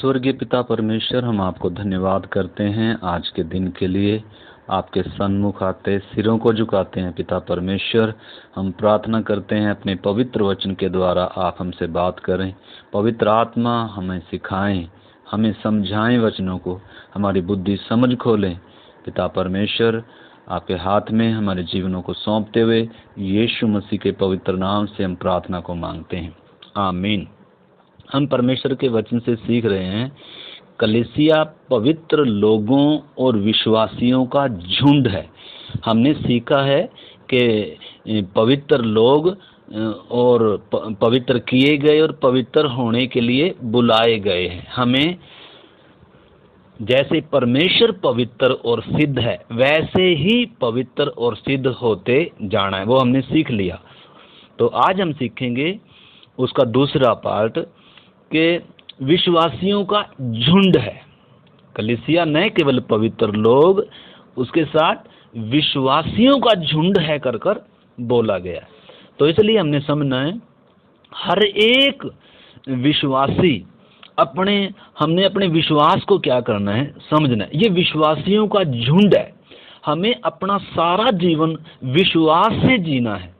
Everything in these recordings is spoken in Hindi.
स्वर्गीय पिता परमेश्वर, हम आपको धन्यवाद करते हैं आज के दिन के लिए। आपके सन्मुख आते सिरों को झुकाते हैं पिता परमेश्वर। हम प्रार्थना करते हैं अपने पवित्र वचन के द्वारा आप हमसे बात करें। पवित्र आत्मा हमें सिखाएं, हमें समझाएं वचनों को, हमारी बुद्धि समझ खोलें। पिता परमेश्वर, आपके हाथ में हमारे जीवनों को सौंपते हुए यीशु मसीह के पवित्र नाम से हम प्रार्थना को मांगते हैं, आमीन। हम परमेश्वर के वचन से सीख रहे हैं कलीसिया पवित्र लोगों और विश्वासियों का झुंड है। हमने सीखा है कि पवित्र लोग और पवित्र किए गए और पवित्र होने के लिए बुलाए गए हैं। हमें जैसे परमेश्वर पवित्र और सिद्ध है वैसे ही पवित्र और सिद्ध होते जाना है, वो हमने सीख लिया। तो आज हम सीखेंगे उसका दूसरा पार्ट कि विश्वासियों का झुंड है। कलीसिया न केवल पवित्र लोग, उसके साथ विश्वासियों का झुंड है कर बोला गया। तो इसलिए हमने समझना है हर एक विश्वासी हमने अपने विश्वास को क्या करना है, समझना है। ये विश्वासियों का झुंड है। हमें अपना सारा जीवन विश्वास से जीना है,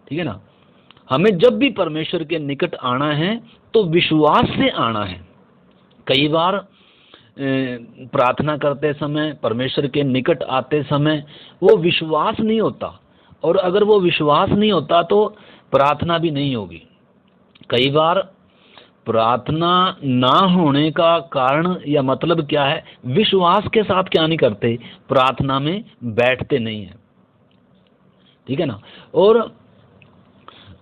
ठीक है ना। हमें जब भी परमेश्वर के निकट आना है तो विश्वास से आना है। कई बार प्रार्थना करते समय, परमेश्वर के निकट आते समय वो विश्वास नहीं होता, और अगर वो विश्वास नहीं होता तो प्रार्थना भी नहीं होगी। कई बार प्रार्थना ना होने का कारण या मतलब क्या है, विश्वास के साथ क्या नहीं करते, प्रार्थना में बैठते नहीं है, ठीक है ना। और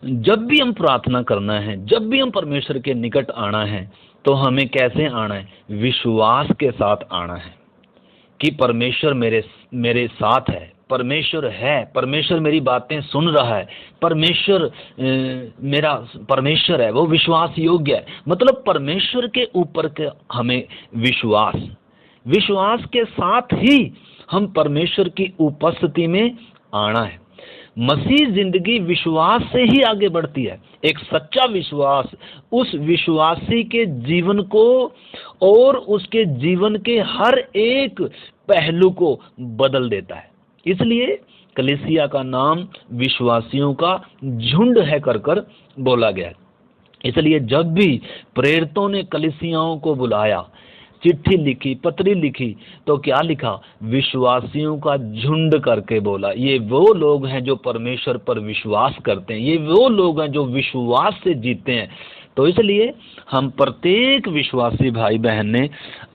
जब भी हम प्रार्थना करना है, जब भी हम परमेश्वर के निकट आना है, तो हमें कैसे आना है, विश्वास के साथ आना है कि परमेश्वर मेरे साथ है, परमेश्वर है, परमेश्वर मेरी बातें सुन रहा है, परमेश्वर मेरा परमेश्वर है, वो विश्वास योग्य है। मतलब परमेश्वर के ऊपर के हमें विश्वास के साथ ही हम परमेश्वर की उपस्थिति में आना है। मसीह जिंदगी विश्वास से ही आगे बढ़ती है। एक सच्चा विश्वास उस विश्वासी के जीवन को और उसके जीवन के हर एक पहलू को बदल देता है। इसलिए कलीसिया का नाम विश्वासियों का झुंड है कर बोला गया है। इसलिए जब भी प्रेरितों ने कलीसियाओं को बुलाया, चिट्ठी लिखी, पत्री लिखी, तो क्या लिखा, विश्वासियों का झुंड करके बोला। ये वो लोग हैं जो परमेश्वर पर विश्वास करते हैं, ये वो लोग हैं जो विश्वास से जीते हैं। तो इसलिए हम प्रत्येक विश्वासी भाई बहन ने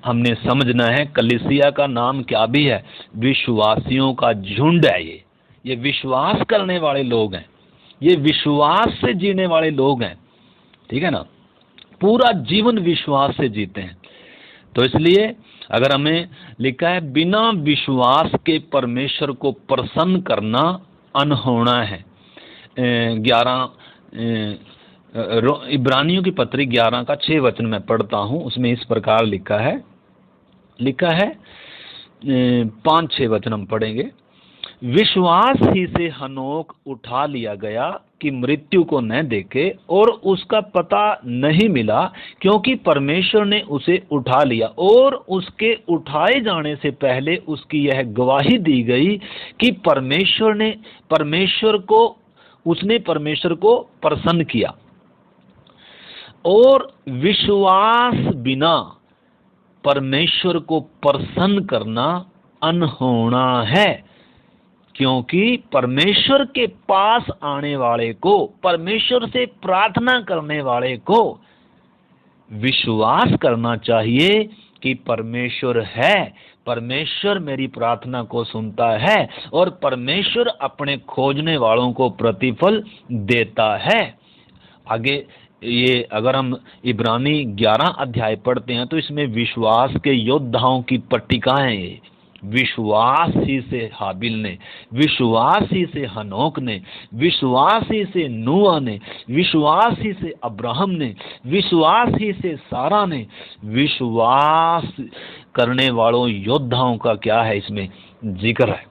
हमने समझना है कलीसिया का नाम क्या भी है, विश्वासियों का झुंड है। ये विश्वास करने वाले लोग हैं, ये विश्वास से जीने वाले लोग हैं, ठीक है ना। पूरा जीवन विश्वास से जीते हैं। तो इसलिए अगर हमें लिखा है बिना विश्वास के परमेश्वर को प्रसन्न करना अनहोना है। 11 इब्रानियों की पत्री 11 का 6 वचन मैं पढ़ता हूं, उसमें इस प्रकार लिखा है 5-6 वचन हम पढ़ेंगे। विश्वास ही से हनोक उठा लिया गया कि मृत्यु को न देखे, और उसका पता नहीं मिला क्योंकि परमेश्वर ने उसे उठा लिया। और उसके उठाए जाने से पहले उसकी यह गवाही दी गई कि उसने परमेश्वर को प्रसन्न किया। और विश्वास बिना परमेश्वर को प्रसन्न करना अनहोना है, क्योंकि परमेश्वर के पास आने वाले को, परमेश्वर से प्रार्थना करने वाले को विश्वास करना चाहिए कि परमेश्वर है, परमेश्वर मेरी प्रार्थना को सुनता है, और परमेश्वर अपने खोजने वालों को प्रतिफल देता है। आगे ये अगर हम इब्रानी 11 अध्याय पढ़ते हैं तो इसमें विश्वास के योद्धाओं की पट्टिकाएं, विश्वास ही से हाबिल ने, विश्वास ही से हनोक ने, विश्वास ही से नूह ने, विश्वास ही से अब्राहम ने, विश्वास ही से सारा ने, विश्वास करने वालों योद्धाओं का क्या है, इसमें जिक्र है।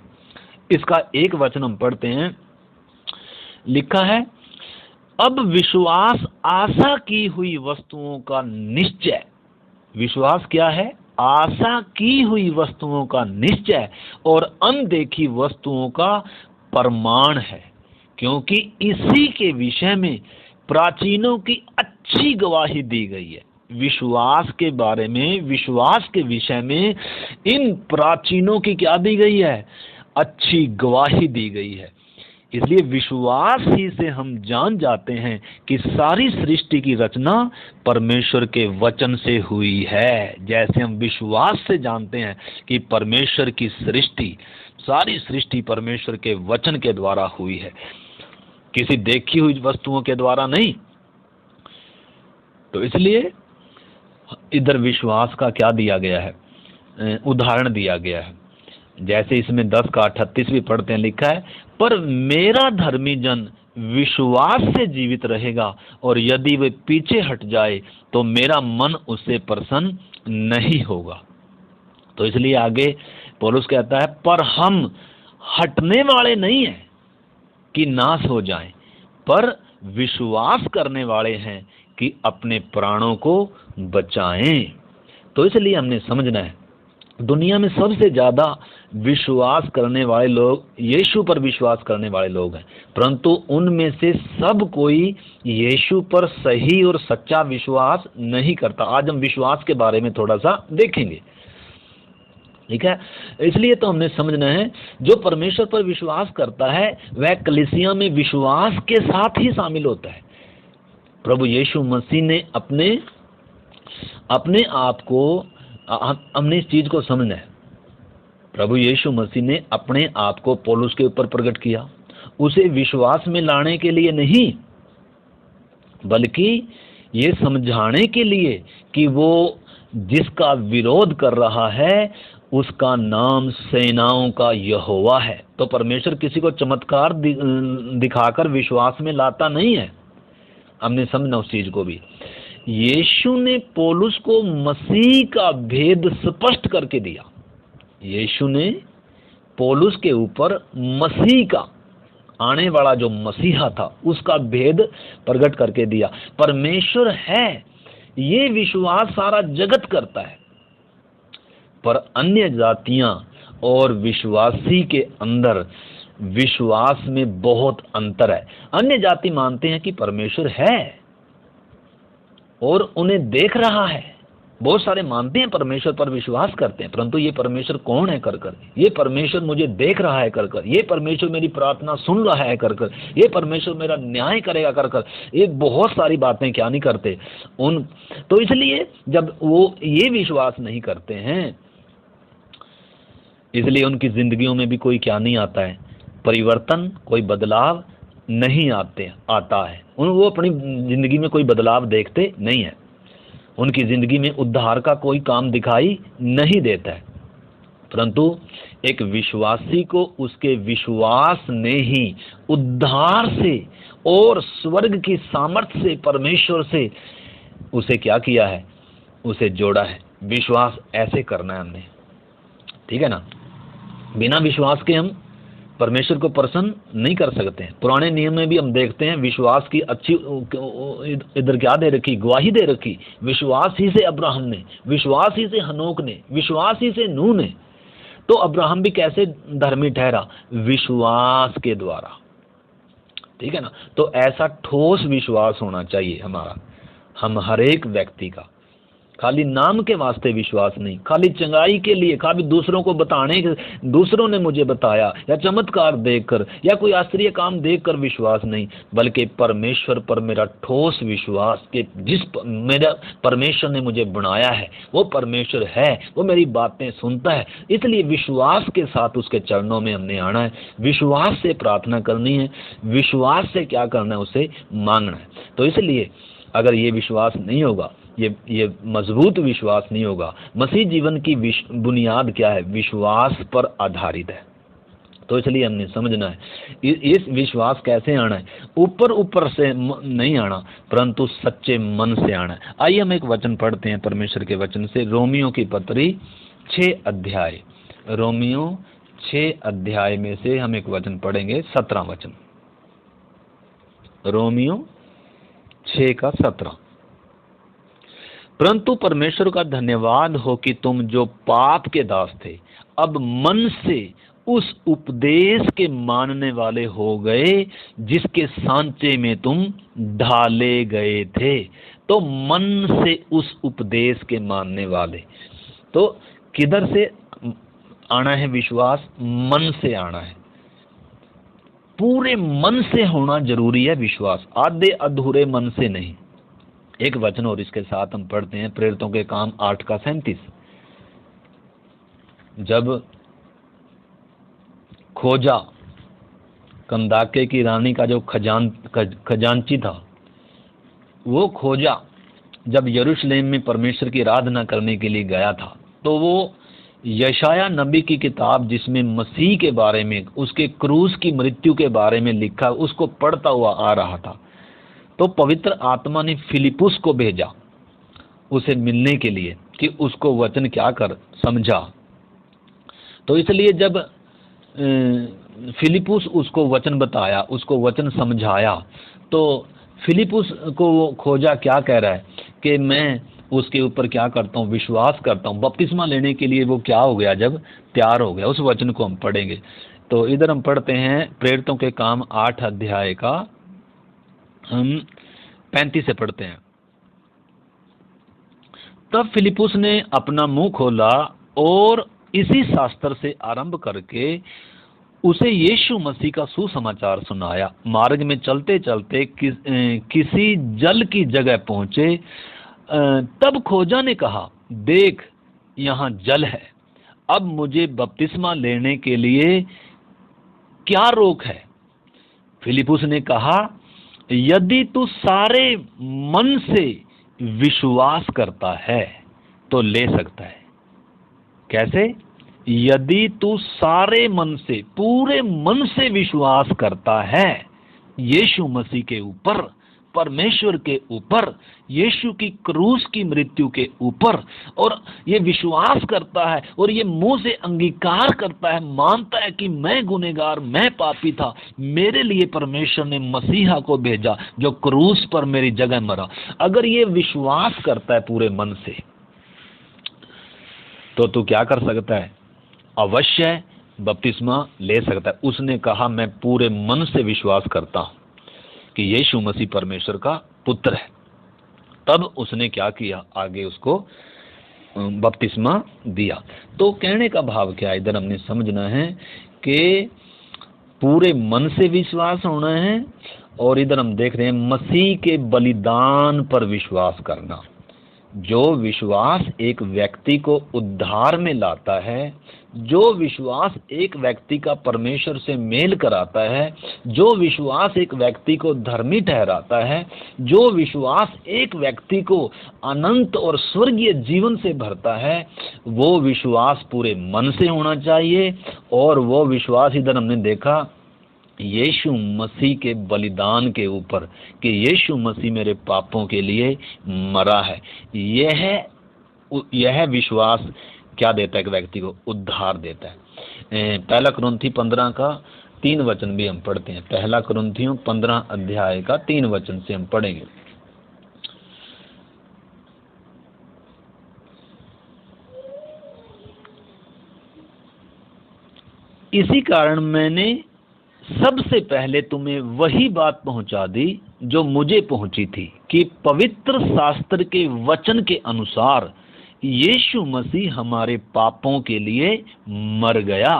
इसका एक वचन हम पढ़ते हैं, लिखा है, अब विश्वास आशा की हुई वस्तुओं का निश्चय विश्वास क्या है? आशा की हुई वस्तुओं का निश्चय और अनदेखी वस्तुओं का प्रमाण है, क्योंकि इसी के विषय में प्राचीनों की अच्छी गवाही दी गई है। विश्वास के बारे में, विश्वास के विषय में इन प्राचीनों की क्या दी गई है? अच्छी गवाही दी गई है। इसलिए विश्वास ही से हम जान जाते हैं कि सारी सृष्टि की रचना परमेश्वर के वचन से हुई है। जैसे हम विश्वास से जानते हैं कि परमेश्वर की सृष्टि, सारी सृष्टि परमेश्वर के वचन के द्वारा हुई है, किसी देखी हुई वस्तुओं के द्वारा नहीं। तो इसलिए इधर विश्वास का क्या दिया गया है? उदाहरण दिया गया है। जैसे इसमें 10 का 38 भी पढ़ते हैं, लिखा है, पर मेरा धर्मी जन विश्वास से जीवित रहेगा, और यदि वे पीछे हट जाए तो मेरा मन उससे प्रसन्न नहीं होगा। तो इसलिए आगे पौलुस कहता है, पर हम हटने वाले नहीं हैं कि नाश हो जाएं, पर विश्वास करने वाले हैं कि अपने प्राणों को बचाएं। तो इसलिए हमने समझना है, दुनिया में सबसे ज्यादा विश्वास करने वाले लोग यीशु पर विश्वास करने वाले लोग हैं, परंतु उनमें से सब कोई यीशु पर सही और सच्चा विश्वास नहीं करता। आज हम विश्वास के बारे में थोड़ा सा देखेंगे, ठीक है। इसलिए तो हमने समझना है, जो परमेश्वर पर विश्वास करता है वह कलीसिया में विश्वास के साथ ही शामिल होता है। प्रभु यीशु मसीह ने अपने आप को, हमने इस चीज को समझना है, प्रभु यीशु मसीह ने अपने आप को पौलुस के ऊपर प्रकट किया, उसे विश्वास में लाने के लिए नहीं, बल्कि ये समझाने के लिए कि वो जिसका विरोध कर रहा है उसका नाम सेनाओं का यहोवा है। तो परमेश्वर किसी को चमत्कार दिखाकर विश्वास में लाता नहीं है, हमने समझना उस चीज को भी। यीशु ने पौलुस को मसीह का भेद स्पष्ट करके दिया। यीशु ने पौलुस के ऊपर मसीह का, आने वाला जो मसीहा था, उसका भेद प्रकट करके दिया। परमेश्वर है, ये विश्वास सारा जगत करता है, पर अन्य जातियां और विश्वासी के अंदर विश्वास में बहुत अंतर है। अन्य जाति मानते हैं कि परमेश्वर है और उन्हें देख रहा है। बहुत सारे मानते हैं, परमेश्वर पर विश्वास करते हैं, परंतु ये परमेश्वर कौन है कर कर, ये परमेश्वर मुझे देख रहा है कर कर, ये परमेश्वर मेरी प्रार्थना सुन रहा है कर कर, ये परमेश्वर मेरा न्याय करेगा कर कर, ये बहुत सारी बातें क्या नहीं करते उन। तो इसलिए जब वो ये विश्वास नहीं करते हैं, इसलिए उनकी जिंदगियों में भी कोई क्या नहीं आता है, परिवर्तन, कोई बदलाव नहीं आता है। वो अपनी जिंदगी में कोई बदलाव देखते नहीं है, उनकी जिंदगी में उद्धार का कोई काम दिखाई नहीं देता है। परंतु एक विश्वासी को उसके विश्वास ने ही उद्धार से और स्वर्ग की सामर्थ्य से, परमेश्वर से उसे क्या किया है, उसे जोड़ा है। विश्वास ऐसे करना है हमने, ठीक है ना। बिना विश्वास के हम परमेश्वर को प्रसन्न नहीं कर सकते हैं। पुराने नियम में भी हम देखते हैं विश्वास की अच्छी इधर क्या दे रखी, गवाही दे रखी। विश्वास ही से अब्राहम ने, विश्वास ही से हनोक ने, विश्वास ही से नूह ने। तो अब्राहम भी कैसे धर्मी ठहरा? विश्वास के द्वारा, ठीक है ना। तो ऐसा ठोस विश्वास होना चाहिए हमारा, हम हर एक व्यक्ति का। खाली नाम के वास्ते विश्वास नहीं, खाली चंगाई के लिए, खाली दूसरों को बताने के, दूसरों ने मुझे बताया, या चमत्कार देखकर, या कोई आश्चर्य काम देखकर विश्वास नहीं, बल्कि परमेश्वर पर मेरा ठोस विश्वास कि जिस मेरा परमेश्वर ने मुझे बनाया है वो परमेश्वर है, वो मेरी बातें सुनता है। इसलिए विश्वास के साथ उसके चरणों में हमने आना है, विश्वास से प्रार्थना करनी है, विश्वास से क्या करना है, उसे मांगना है। तो इसलिए अगर ये विश्वास नहीं होगा, ये मजबूत विश्वास नहीं होगा। मसीह जीवन की बुनियाद क्या है? विश्वास पर आधारित है। तो इसलिए हमने समझना है इस विश्वास कैसे आना है, ऊपर से नहीं आना, परंतु सच्चे मन से आना है। आइए हम एक वचन पढ़ते हैं परमेश्वर के वचन से, रोमियो की पत्री 6 अध्याय, रोमियो 6 अध्याय में से हम एक वचन पढ़ेंगे, 17 वचन, रोमियो 6 का 17। परंतु परमेश्वर का धन्यवाद हो कि तुम जो पाप के दास थे अब मन से उस उपदेश के मानने वाले हो गए जिसके सांचे में तुम ढाले गए थे। तो मन से उस उपदेश के मानने वाले, तो किधर से आना है विश्वास? मन से आना है। पूरे मन से होना जरूरी है विश्वास, आधे अधूरे मन से नहीं। एक वचन और इसके साथ हम पढ़ते हैं, प्रेरितों के काम 8:37। जब खोजा, कंदाके की रानी का जो खजांची था, वो खोजा जब यरूशलेम में परमेश्वर की आराधना करने के लिए गया था, तो वो यशाया नबी की किताब जिसमें मसीह के बारे में, उसके क्रूस की मृत्यु के बारे में लिखा, उसको पढ़ता हुआ आ रहा था। तो पवित्र आत्मा ने फिलिपुस को भेजा उसे मिलने के लिए कि उसको वचन क्या कर समझा। तो इसलिए जब फिलिपुस उसको वचन बताया, उसको वचन समझाया, तो फिलिपुस को वो खोजा क्या कह रहा है कि मैं उसके ऊपर क्या करता हूँ, विश्वास करता हूँ। बपतिस्मा लेने के लिए वो क्या हो गया, जब तैयार हो गया। उस वचन को हम पढ़ेंगे। तो इधर हम पढ़ते हैं प्रेरितों के काम 8 अध्याय का हम 35 से पढ़ते हैं। तब फिलिपुस ने अपना मुंह खोला और इसी शास्त्र से आरंभ करके उसे यीशु मसीह का सुसमाचार सुनाया। मार्ग में चलते चलते किसी जल की जगह पहुंचे। तब खोजा ने कहा, देख यहाँ जल है, अब मुझे बपतिस्मा लेने के लिए क्या रोक है? फिलिपुस ने कहा, यदि तू सारे मन से विश्वास करता है तो ले सकता है। कैसे? यदि तू सारे मन से, पूरे मन से विश्वास करता है यीशु मसीह के ऊपर, परमेश्वर के ऊपर, यीशु की क्रूस की मृत्यु के ऊपर, और ये विश्वास करता है और ये मुंह से अंगीकार करता है, मानता है कि मैं गुनहगार, मैं पापी था, मेरे लिए परमेश्वर ने मसीहा को भेजा जो क्रूस पर मेरी जगह मरा। अगर ये विश्वास करता है पूरे मन से, तो तू क्या कर सकता है? अवश्य बपतिस्मा ले सकता है। उसने कहा, मैं पूरे मन से विश्वास करता हूं कि यीशु मसीह परमेश्वर का पुत्र है। तब उसने क्या किया? आगे उसको बपतिस्मा दिया। तो कहने का भाव क्या है, इधर हमने समझना है कि पूरे मन से विश्वास होना है, और इधर हम देख रहे हैं मसीह के बलिदान पर विश्वास करना। जो विश्वास एक व्यक्ति को उद्धार में लाता है, जो विश्वास एक व्यक्ति का परमेश्वर से मेल कराता है, जो विश्वास एक व्यक्ति को धर्मी ठहराता है, जो विश्वास एक व्यक्ति को अनंत और स्वर्गीय जीवन से भरता है, वो विश्वास पूरे मन से होना चाहिए। और वो विश्वास इधर हमने देखा यीशु मसीह के बलिदान के ऊपर, कि यीशु मसीह मेरे पापों के लिए मरा है। यह विश्वास क्या देता है? एक व्यक्ति को उद्धार देता है। पहला कुरिन्थी 15 का 3 वचन भी हम पढ़ते हैं। पहला कुरिन्थियों 15 अध्याय का 3 वचन से हम पढ़ेंगे। इसी कारण मैंने सबसे पहले तुम्हें वही बात पहुंचा दी जो मुझे पहुंची थी, कि पवित्र शास्त्र के वचन के अनुसार यीशु मसीह हमारे पापों के लिए मर गया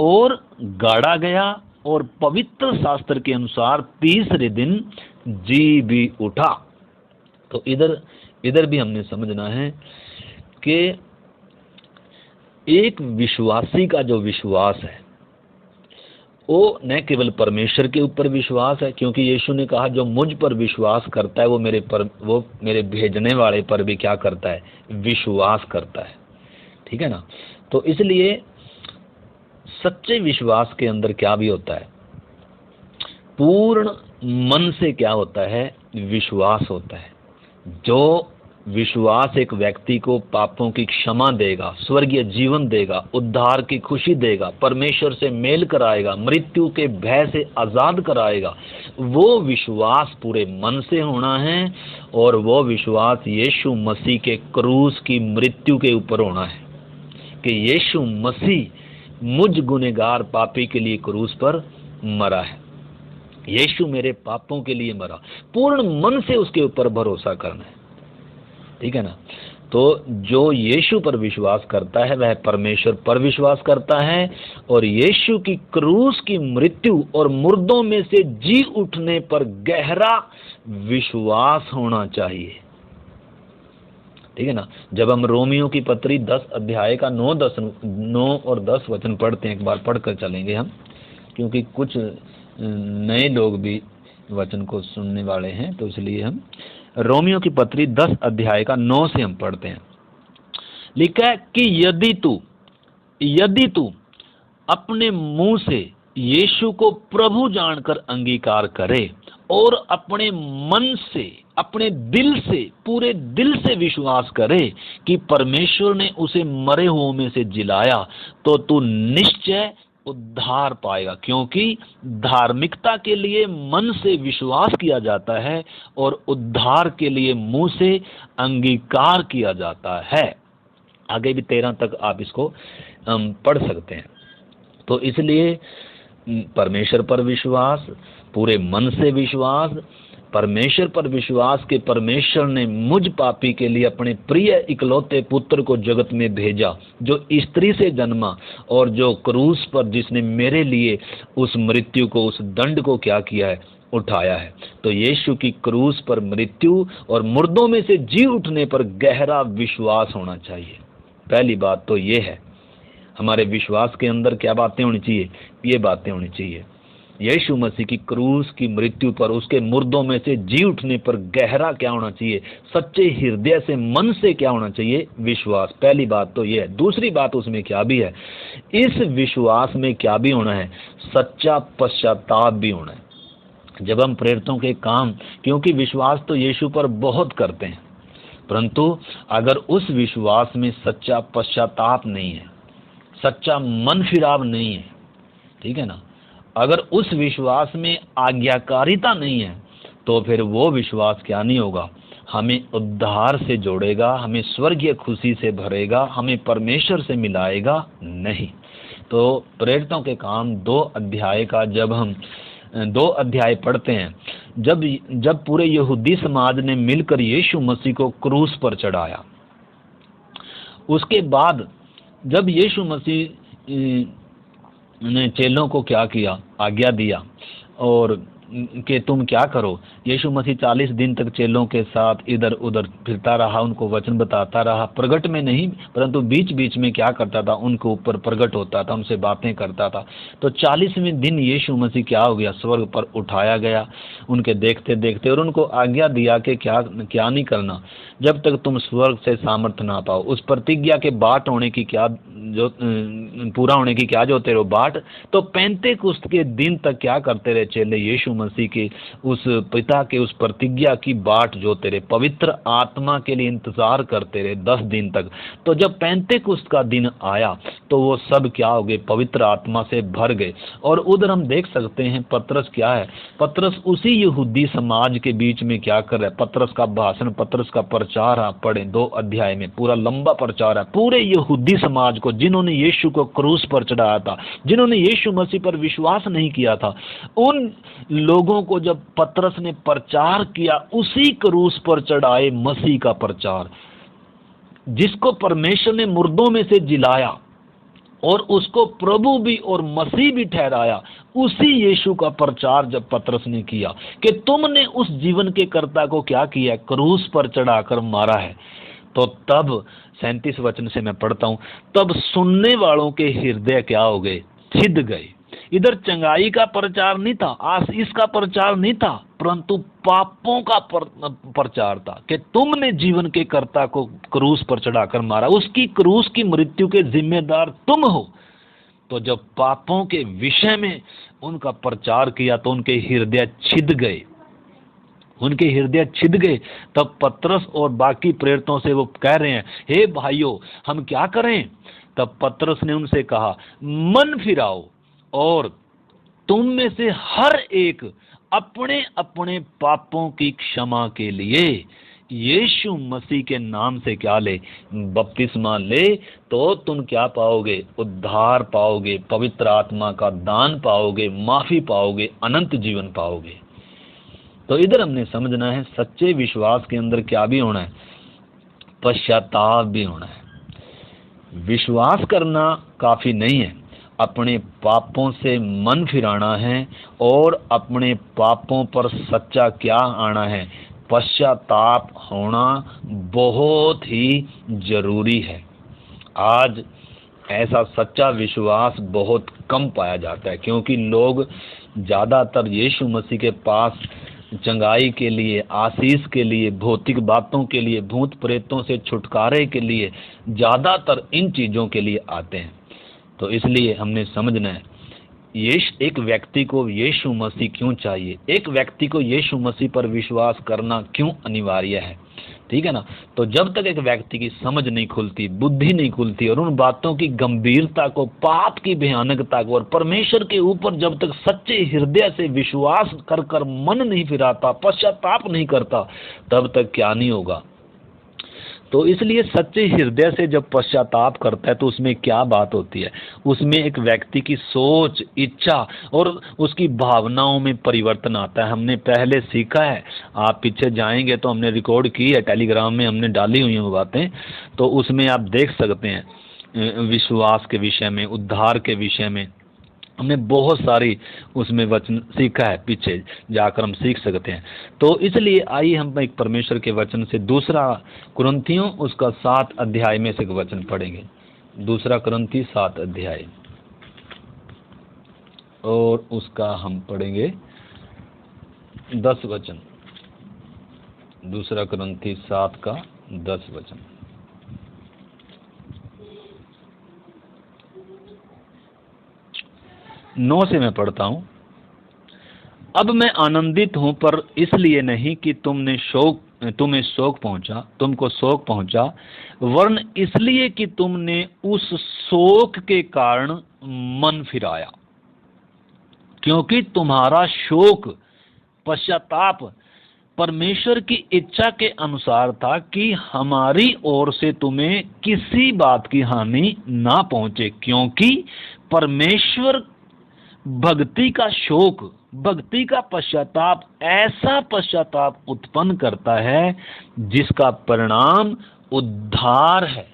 और गाड़ा गया, और पवित्र शास्त्र के अनुसार तीसरे दिन जी भी उठा। तो इधर भी हमने समझना है कि एक विश्वासी का जो विश्वास है वो न केवल परमेश्वर के ऊपर विश्वास है, क्योंकि यीशु ने कहा जो मुझ पर विश्वास करता है वो मेरे भेजने वाले पर भी क्या करता है? विश्वास करता है। ठीक है ना? तो इसलिए सच्चे विश्वास के अंदर क्या भी होता है? पूर्ण मन से क्या होता है? विश्वास होता है। जो विश्वास एक व्यक्ति को पापों की क्षमा देगा, स्वर्गीय जीवन देगा, उद्धार की खुशी देगा, परमेश्वर से मेल कराएगा, मृत्यु के भय से आज़ाद कराएगा। वो विश्वास पूरे मन से होना है और वो विश्वास यीशु मसीह के क्रूस की मृत्यु के ऊपर होना है कि यीशु मसीह मुझ गुनहगार पापी के लिए क्रूस पर मरा है, यीशु मेरे पापों के लिए मरा। पूर्ण मन से उसके ऊपर भरोसा करना है, ठीक है ना। तो जो यीशु पर विश्वास करता है वह परमेश्वर पर विश्वास करता है और यीशु की क्रूस की मृत्यु और मुर्दों में से जी उठने पर गहरा विश्वास होना चाहिए, ठीक है ना। जब हम रोमियो की पत्री 10 अध्याय का 9 और 10 वचन पढ़ते हैं, एक बार पढ़कर चलेंगे हम, क्योंकि कुछ नए लोग भी वचन को सुनने वाले हैं, तो इसलिए हम रोमियो की पत्री 10 अध्याय का 9 से हम पढ़ते हैं। लिखा है कि यदि तू अपने मुंह से यीशु को प्रभु जानकर अंगीकार करे और अपने मन से, अपने दिल से, पूरे दिल से विश्वास करे कि परमेश्वर ने उसे मरे हुओं में से जिलाया, तो तू निश्चय उद्धार पाएगा। क्योंकि धार्मिकता के लिए मन से विश्वास किया जाता है और उद्धार के लिए मुंह से अंगीकार किया जाता है। आगे भी 13 तक आप इसको पढ़ सकते हैं। तो इसलिए परमेश्वर पर विश्वास, पूरे मन से विश्वास, परमेश्वर पर विश्वास कि परमेश्वर ने मुझ पापी के लिए अपने प्रिय इकलौते पुत्र को जगत में भेजा, जो स्त्री से जन्मा और जो क्रूस पर जिसने मेरे लिए उस मृत्यु को, उस दंड को क्या किया है, उठाया है। तो यीशु की क्रूस पर मृत्यु और मुर्दों में से जी उठने पर गहरा विश्वास होना चाहिए। पहली बात तो ये है, हमारे विश्वास के अंदर क्या बातें होनी चाहिए, ये बातें होनी चाहिए। यीशु मसीह की क्रूस की मृत्यु पर, उसके मुर्दों में से जी उठने पर गहरा क्या होना चाहिए, सच्चे हृदय से, मन से क्या होना चाहिए, विश्वास। पहली बात तो ये है। दूसरी बात उसमें क्या भी है, इस विश्वास में क्या भी होना है, सच्चा पश्चाताप भी होना है। जब हम प्रेरितों के काम, क्योंकि विश्वास तो यीशु पर बहुत करते हैं, परंतु अगर उस विश्वास में सच्चा पश्चाताप नहीं है, सच्चा मन फिराव नहीं है, ठीक है ना, अगर उस विश्वास में आज्ञाकारिता नहीं है, तो फिर वो विश्वास क्या नहीं होगा, हमें उद्धार से जोड़ेगा, हमें स्वर्गीय खुशी से भरेगा, हमें परमेश्वर से मिलाएगा नहीं। तो प्रेरितों के काम 2 अध्याय का जब हम 2 अध्याय पढ़ते हैं, जब पूरे यहूदी समाज ने मिलकर यीशु मसीह को क्रूस पर चढ़ाया, उसके बाद जब यीशु मसीह ने चेलों को क्या किया, आज्ञा दिया और कि तुम क्या करो, यीशु मसीह 40 दिन तक चेलों के साथ इधर उधर फिरता रहा, उनको वचन बताता रहा, प्रगट में नहीं परंतु बीच बीच में क्या करता था, उनके ऊपर प्रगट होता था, उनसे बातें करता था। तो 40वें दिन यीशु मसीह क्या हो गया, स्वर्ग पर उठाया गया उनके देखते देखते, और उनको आज्ञा दिया कि क्या नहीं करना जब तक तुम स्वर्ग से सामर्थ ना पाओ। उस प्रतिज्ञा के बाट होने की क्या, जो पूरा होने की क्या जोते रहो बाट। तो पेंतेकुस्त के दिन तक क्या करते रहे चेले, यीशु मसीह के उस पिता के उस प्रतिज्ञा की बाट जोते रहे, पवित्र आत्मा के लिए इंतजार करते रहे 10 दिन तक। तो जब पेंतेकुस्त का दिन आया तो वो सब क्या हो गए, पवित्र आत्मा से भर गए। और उधर हम देख सकते हैं पतरस क्या है, पतरस उसी यहूदी समाज के बीच में क्या कर रहा है, पतरस का भाषण, पतरस का प्रचार आप पढ़े 2 अध्याय में, पूरा लंबा प्रचार है पूरे यहूदी समाज को, जिन्होंने यीशु को क्रूस पर चढ़ाया था, जिन्होंने यीशु मसीह पर विश्वास नहीं किया था, उन लोगों को जब पतरस ने प्रचार किया, उसी क्रूस पर चढ़ाए मसीह का प्रचार, जिसको परमेश्वर ने मुर्दों में से जिलाया और उसको प्रभु भी और मसीह भी ठहराया, उसी यीशु का प्रचार जब पतरस ने किया कि तुमने उस जीवन के कर्ता को क्या किया, क्रूस पर चढ़ाकर मारा है। तो तब 37 वचन से मैं पढ़ता हूं, तब सुनने वालों के हृदय क्या हो गए, छिद गए। इधर चंगाई का प्रचार नहीं था, आशीष का प्रचार नहीं था, परंतु पापों का प्रचार था कि तुमने जीवन के कर्ता को क्रूस पर चढ़ाकर मारा, उसकी क्रूस की मृत्यु के जिम्मेदार तुम हो। तो जब पापों के विषय में उनका प्रचार किया तो उनके हृदय छिद गए, उनके हृदय छिद गए। तब पतरस और बाकी प्रेरितों से वो कह रहे हैं, हे भाइयों, हम क्या करें? तब पतरस ने उनसे कहा, मन फिराओ और तुम में से हर एक अपने अपने पापों की क्षमा के लिए यीशु मसीह के नाम से क्या ले? बपतिस्मा ले। तो तुम क्या पाओगे? उद्धार पाओगे, पवित्र आत्मा का दान पाओगे, माफी पाओगे, अनंत जीवन पाओगे। तो इधर हमने समझना है, सच्चे विश्वास के अंदर क्या भी होना है? पश्चाताप भी होना है। विश्वास करना काफी नहीं है, अपने पापों से मन फिराना है और अपने पापों पर सच्चा क्या आना है? पश्चाताप होना बहुत ही जरूरी है। आज ऐसा सच्चा विश्वास बहुत कम पाया जाता है, क्योंकि लोग ज़्यादातर यीशु मसीह के पास चंगाई के लिए, आशीष के लिए, भौतिक बातों के लिए, भूत प्रेतों से छुटकारे के लिए, ज़्यादातर इन चीज़ों के लिए आते हैं। तो इसलिए हमने समझना है, एक व्यक्ति को यीशु मसीह क्यों चाहिए, एक व्यक्ति को यीशु मसीह पर विश्वास करना क्यों अनिवार्य है, ठीक है ना। तो जब तक एक व्यक्ति की समझ नहीं खुलती, बुद्धि नहीं खुलती, और उन बातों की गंभीरता को, पाप की भयानकता को, और परमेश्वर के ऊपर जब तक सच्चे हृदय से विश्वास कर कर मन नहीं फिराता, पश्चाताप नहीं करता, तब तक क्या नहीं होगा। तो इसलिए सच्चे हृदय से जब पश्चाताप करता है तो उसमें क्या बात होती है? उसमें एक व्यक्ति की सोच, इच्छा और उसकी भावनाओं में परिवर्तन आता है। हमने पहले सीखा है, आप पीछे जाएंगे तो हमने रिकॉर्ड की है, टेलीग्राम में हमने डाली हुई हैं वो बातें, तो उसमें आप देख सकते हैं। विश्वास के विषय में, उद्धार के विषय में हमने बहुत सारी उसमें वचन सीखा है, पीछे जाकर हम सीख सकते हैं। तो इसलिए आइए हम एक परमेश्वर के वचन से दूसरा कुरिन्थियों उसका 7 अध्याय में से एक वचन पढ़ेंगे। दूसरा कुरिन्थी 7 अध्याय, और उसका हम पढ़ेंगे 10 वचन। दूसरा कुरिन्थी 7 का 10 वचन। नौ से मैं पढ़ता हूं। अब मैं आनंदित हूं, पर इसलिए नहीं कि तुम्हें शोक पहुंचा, वरन इसलिए कि तुमने उस शोक के कारण मन फिराया, क्योंकि तुम्हारा शोक, पश्चाताप परमेश्वर की इच्छा के अनुसार था कि हमारी ओर से तुम्हें किसी बात की हानि ना पहुंचे, क्योंकि परमेश्वर भक्ति का शोक, भक्ति का पश्चाताप ऐसा पश्चाताप उत्पन्न करता है जिसका परिणाम उद्धार है,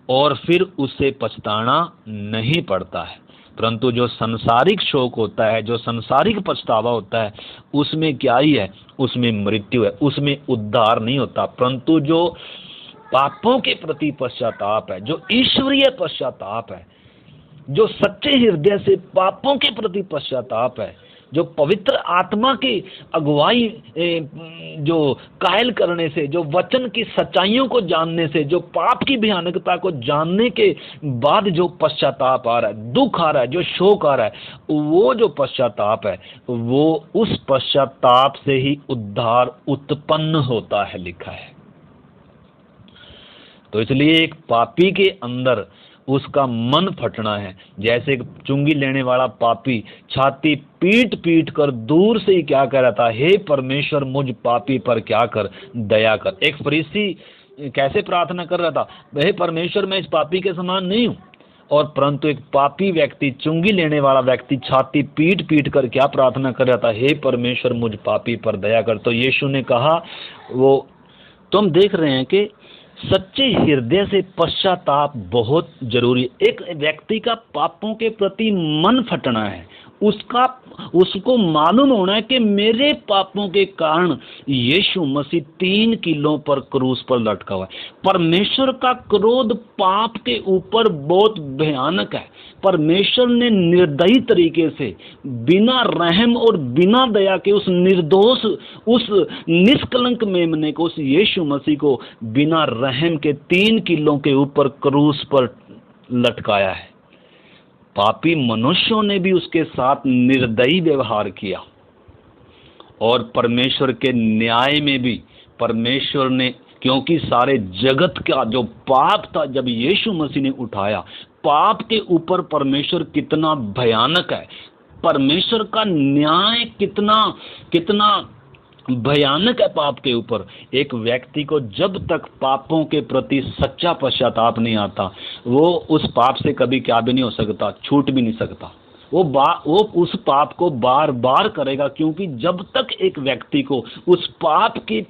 और फिर उससे पछताना नहीं पड़ता है। परंतु जो संसारिक शोक होता है, जो संसारिक पछतावा होता है, उसमें क्या ही है? उसमें मृत्यु है, उसमें उद्धार नहीं होता। परंतु जो पापों के प्रति पश्चाताप है, जो ईश्वरीय पश्चाताप है, जो सच्चे हृदय से पापों के प्रति पश्चाताप है, जो पवित्र आत्मा की अगुवाई, जो कायल करने से, जो वचन की सच्चाइयों को जानने से, जो पाप की भयानकता को जानने के बाद जो पश्चाताप आ रहा है, दुख आ रहा है, जो शोक आ रहा है, वो जो पश्चाताप है, वो उस पश्चाताप से ही उद्धार उत्पन्न होता है, लिखा है। तो इसलिए एक पापी के अंदर उसका मन फटना है। जैसे चुंगी लेने वाला पापी छाती पीट पीट कर दूर से ही क्या कह रहा था, हे परमेश्वर मुझ पापी पर क्या कर, दया कर। एक फरीसी कैसे प्रार्थना कर रहा था, हे परमेश्वर मैं इस पापी के समान नहीं हूँ, और परंतु एक पापी व्यक्ति, चुंगी लेने वाला व्यक्ति छाती पीट पीट कर क्या प्रार्थना कर रहा था, हे परमेश्वर मुझ पापी पर दया कर। तो यीशु ने कहा, वो तो हम देख रहे हैं कि सच्चे हृदय से पश्चाताप बहुत जरूरी है। एक व्यक्ति का पापों के प्रति मन फटना है, उसको मालूम होना है कि मेरे पापों के कारण यीशु मसीह 3 किलो पर क्रूस पर लटका हुआ है। परमेश्वर का क्रोध पाप के ऊपर बहुत भयानक है। परमेश्वर ने निर्दयी तरीके से, बिना रहम और बिना दया के उस निर्दोष, उस निष्कलंक मेमने को, उस यीशु मसीह को बिना रहम के 3 किलो के ऊपर क्रूस पर लटकाया है। पापी मनुष्यों ने भी उसके साथ निर्दयी व्यवहार किया, और परमेश्वर के न्याय में भी परमेश्वर ने, क्योंकि सारे जगत का जो पाप था जब यीशु मसीह ने उठाया, पाप के ऊपर परमेश्वर कितना भयानक है, परमेश्वर का न्याय कितना कितना भयानक है पाप के ऊपर। एक व्यक्ति को जब तक पापों के प्रति सच्चा पश्चाताप नहीं आता, वो उस पाप से कभी क्या भी नहीं हो सकता, छूट भी नहीं सकता। वो उस पाप को बार बार करेगा, क्योंकि जब तक एक व्यक्ति को उस पाप की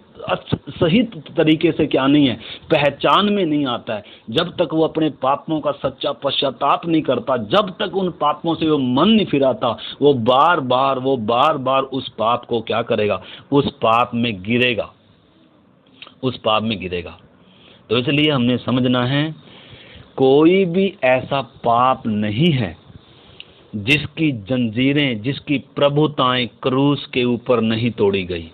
सही तरीके से क्या नहीं है, पहचान में नहीं आता है, जब तक वो अपने पापों का सच्चा पश्चाताप नहीं करता, जब तक उन पापों से वो मन नहीं फिराता, वो बार बार उस पाप को क्या करेगा, उस पाप में गिरेगा, उस पाप में गिरेगा। तो इसलिए हमने समझना है, कोई भी ऐसा पाप नहीं है जिसकी जंजीरें, जिसकी प्रभुताएं क्रूस के ऊपर नहीं तोड़ी गई।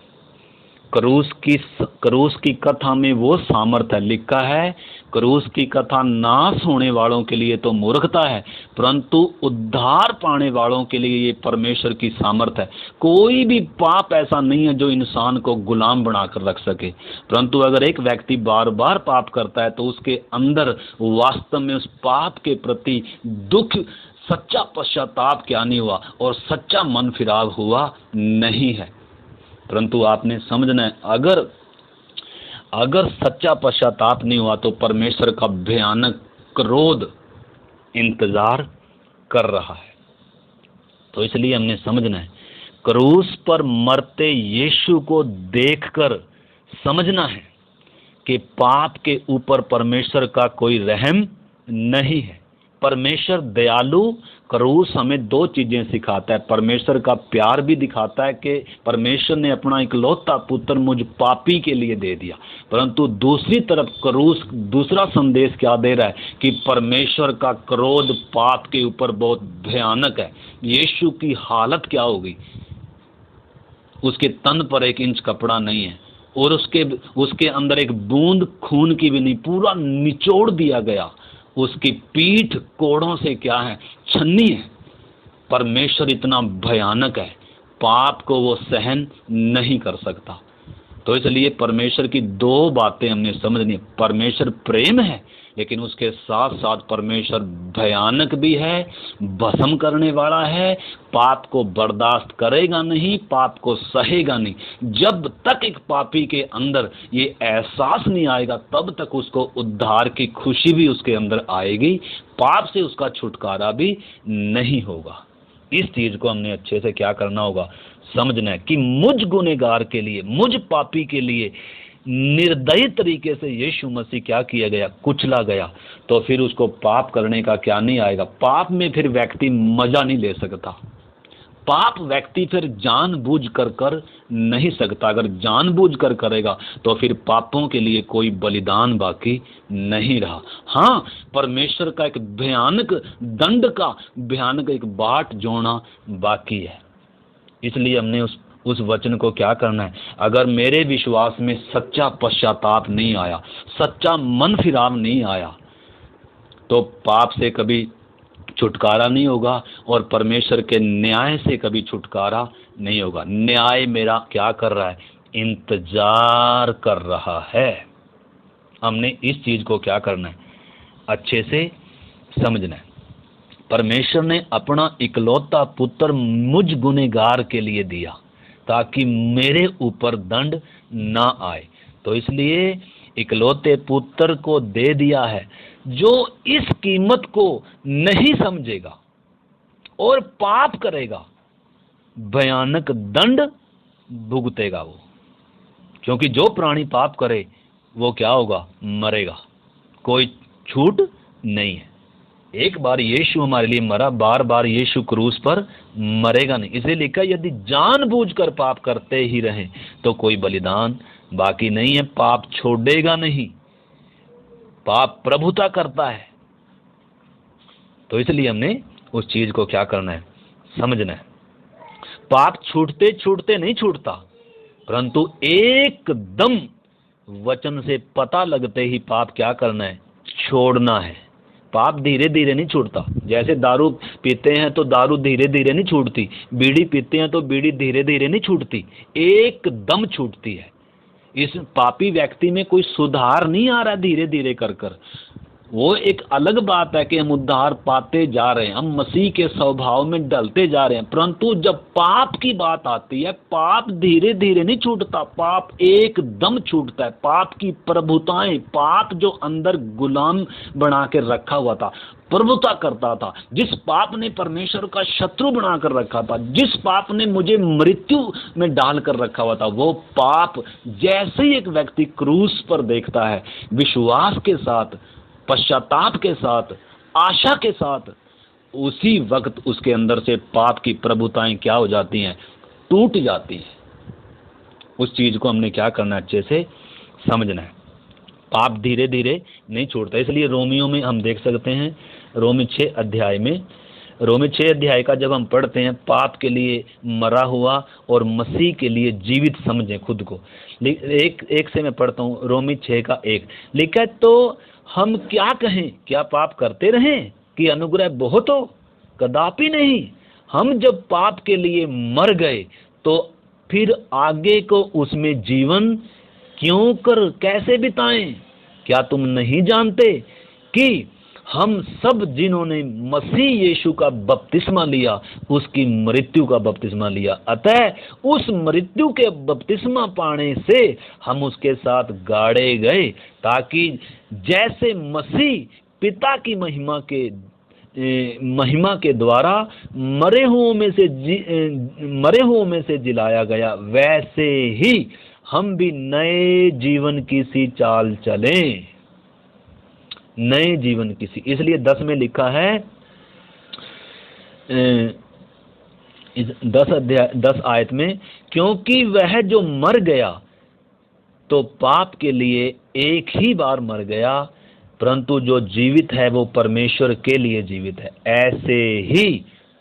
क्रूस की कथा में वो सामर्थ्य है, लिखा है क्रूस की कथा नाश होने वालों के लिए तो मूर्खता है, परंतु उद्धार पाने वालों के लिए ये परमेश्वर की सामर्थ्य है। कोई भी पाप ऐसा नहीं है जो इंसान को गुलाम बनाकर रख सके, परंतु अगर एक व्यक्ति बार बार पाप करता है तो उसके अंदर वास्तव में उस पाप के प्रति दुख, सच्चा पश्चाताप क्या नहीं हुआ और सच्चा मन फिराव हुआ नहीं है। परंतु आपने समझना है, अगर सच्चा पश्चाताप नहीं हुआ तो परमेश्वर का भयानक क्रोध इंतजार कर रहा है। तो इसलिए हमने समझना है, क्रूस पर मरते यीशु को देखकर समझना है कि पाप के ऊपर परमेश्वर का कोई रहम नहीं है। परमेश्वर दयालु, क्रूस हमें दो चीजें सिखाता है, परमेश्वर का प्यार भी दिखाता है कि परमेश्वर ने अपना इकलौता पुत्र मुझ पापी के लिए दे दिया, परंतु दूसरी तरफ क्रूस दूसरा संदेश क्या दे रहा है कि परमेश्वर का क्रोध पाप के ऊपर बहुत भयानक है। यीशु की हालत क्या होगी, उसके तन पर 1 इंच कपड़ा नहीं है और उसके अंदर एक बूंद खून की भी नहीं, पूरा निचोड़ दिया गया, उसकी पीठ कोड़ों से क्या है, छन्नी है। परमेश्वर इतना भयानक है, पाप को वो सहन नहीं कर सकता। तो इसलिए परमेश्वर की 2 बातें हमने समझनी, परमेश्वर प्रेम है लेकिन उसके साथ साथ परमेश्वर भयानक भी है, भस्म करने वाला है, पाप को बर्दाश्त करेगा नहीं, पाप को सहेगा नहीं। जब तक एक पापी के अंदर ये एहसास नहीं आएगा तब तक उसको उद्धार की खुशी भी उसके अंदर आएगी, पाप से उसका छुटकारा भी नहीं होगा। इस चीज को हमने अच्छे से क्या करना होगा, समझना है कि मुझ गुनहगार के लिए, मुझ पापी के लिए निर्दयी तरीके से यीशु मसीह क्या किया गया, कुचला गया। तो फिर उसको पाप करने का क्या नहीं आएगा, पाप में फिर व्यक्ति मजा नहीं ले सकता, पाप व्यक्ति फिर जानबूझ कर नहीं सकता। अगर जानबूझ कर करेगा तो फिर पापों के लिए कोई बलिदान बाकी नहीं रहा। हाँ, परमेश्वर का एक भयानक दंड का भयानक एक बाट जोड़ना बाकी है। इसलिए हमने उस वचन को क्या करना है, अगर मेरे विश्वास में सच्चा पश्चाताप नहीं आया, सच्चा मन फिराव नहीं आया, तो पाप से कभी छुटकारा नहीं होगा और परमेश्वर के न्याय से कभी छुटकारा नहीं होगा। न्याय मेरा क्या कर रहा है, इंतजार कर रहा है। हमने इस चीज को क्या करना है, अच्छे से समझना है। परमेश्वर ने अपना इकलौता पुत्र मुझ गुनहगार के लिए दिया ताकि मेरे ऊपर दंड ना आए। तो इसलिए इकलौते पुत्र को दे दिया है। जो इस कीमत को नहीं समझेगा और पाप करेगा, भयानक दंड भुगतेगा वो, क्योंकि जो प्राणी पाप करे वो क्या होगा, मरेगा, कोई छूट नहीं है। एक बार यीशु हमारे लिए मरा, बार बार यीशु क्रूस पर मरेगा नहीं। इसलिए लिखा, यदि जानबूझकर पाप करते ही रहें तो कोई बलिदान बाकी नहीं है, पाप छोड़ेगा नहीं, पाप प्रभुता करता है। तो इसलिए हमने उस चीज को क्या करना है, समझना है। पाप छूटते छूटते नहीं छूटता, परंतु एकदम वचन से पता लगते ही पाप क्या करना है, छोड़ना है। पाप धीरे धीरे नहीं छूटता। जैसे दारू पीते हैं तो दारू धीरे धीरे नहीं छूटती, बीड़ी पीते हैं तो बीड़ी धीरे धीरे नहीं छूटती, एकदम छूटती है। इस पापी व्यक्ति में कोई सुधार नहीं आ रहा धीरे धीरे कर कर। वो एक अलग बात है कि हम उद्धार पाते जा रहे हैं, हम मसीह के स्वभाव में ढलते जा रहे हैं, परंतु जब पाप की बात आती है, पाप धीरे धीरे नहीं छूटता, पाप एकदम छूटता है। पाप की प्रभुताएं, पाप जो अंदर गुलाम बना के रखा हुआ था, प्रभुता करता था, जिस पाप ने परमेश्वर का शत्रु बनाकर रखा था, जिस पाप ने मुझे मृत्यु में डाल कर रखा हुआ था, वो पाप जैसे ही एक व्यक्ति क्रूस पर देखता है, विश्वास के साथ, पश्चाताप के साथ, आशा के साथ, उसी वक्त उसके अंदर से पाप की प्रभुताएं क्या हो जाती हैं, टूट जाती हैं। उस चीज को हमने क्या करना है, अच्छे से समझना है। पाप धीरे धीरे नहीं छूटता। इसलिए रोमियो में हम देख सकते हैं, रोमी 6 अध्याय में, रोमी 6 अध्याय का जब हम पढ़ते हैं, पाप के लिए मरा हुआ और मसीह के लिए जीवित समझें खुद को। एक से मैं पढ़ता हूँ, रोमी 6 का 1 लिखा है, तो हम क्या कहें, क्या पाप करते रहें कि अनुग्रह बहुत हो? कदापि नहीं। हम जब पाप के लिए मर गए तो फिर आगे को उसमें जीवन क्यों कर कैसे बिताएं? क्या तुम नहीं जानते कि हम सब जिन्होंने मसीह यीशु का बपतिस्मा लिया, उसकी मृत्यु का बपतिस्मा लिया, अतः उस मृत्यु के बपतिस्मा पाने से हम उसके साथ गाड़े गए, ताकि जैसे मसीह पिता की महिमा के द्वारा मरे हुओं में से जिलाया गया, वैसे ही हम भी नए जीवन की सी चाल चलें। नए जीवन की सी। इसलिए 10 में लिखा है, 10 आयत में, क्योंकि वह जो मर गया तो पाप के लिए एक ही बार मर गया, परंतु जो जीवित है वो परमेश्वर के लिए जीवित है। ऐसे ही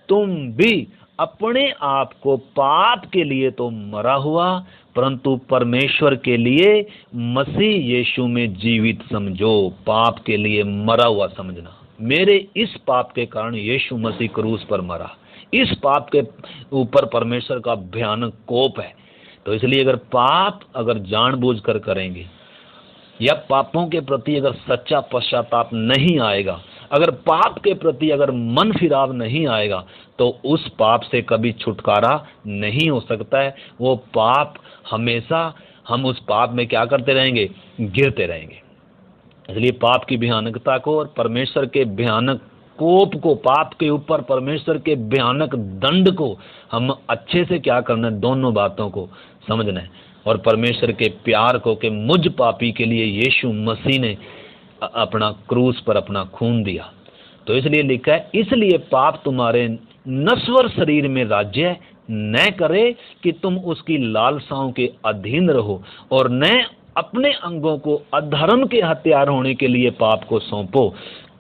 तुम भी अपने आप को पाप के लिए तो मरा हुआ, परंतु परमेश्वर के लिए मसीह यीशु में जीवित समझो। पाप के लिए मरा हुआ समझना, मेरे इस पाप के कारण यीशु मसीह क्रूस पर मरा, इस पाप के ऊपर परमेश्वर का भयानक कोप है। तो इसलिए अगर पाप अगर जानबूझकर करेंगे, या पापों के प्रति अगर सच्चा पश्चाताप नहीं आएगा, अगर पाप के प्रति अगर मन फिराव नहीं आएगा, तो उस पाप से कभी छुटकारा नहीं हो सकता है। वो पाप हमेशा, हम उस पाप में क्या करते रहेंगे, गिरते रहेंगे। इसलिए पाप की भयानकता को और परमेश्वर के भयानक कोप को, पाप के ऊपर परमेश्वर के भयानक दंड को हम अच्छे से क्या करना है, दोनों बातों को समझना है, और परमेश्वर के प्यार को कि मुझ पापी के लिए यीशु मसीह ने अपना क्रूस पर अपना खून दिया। तो इसलिए लिखा है, इसलिए पाप तुम्हारे नश्वर शरीर में राज्य न करे कि तुम उसकी लालसाओं के अधीन रहो, और न अपने अंगों को अधर्म के हथियार होने के लिए पाप को सौंपो,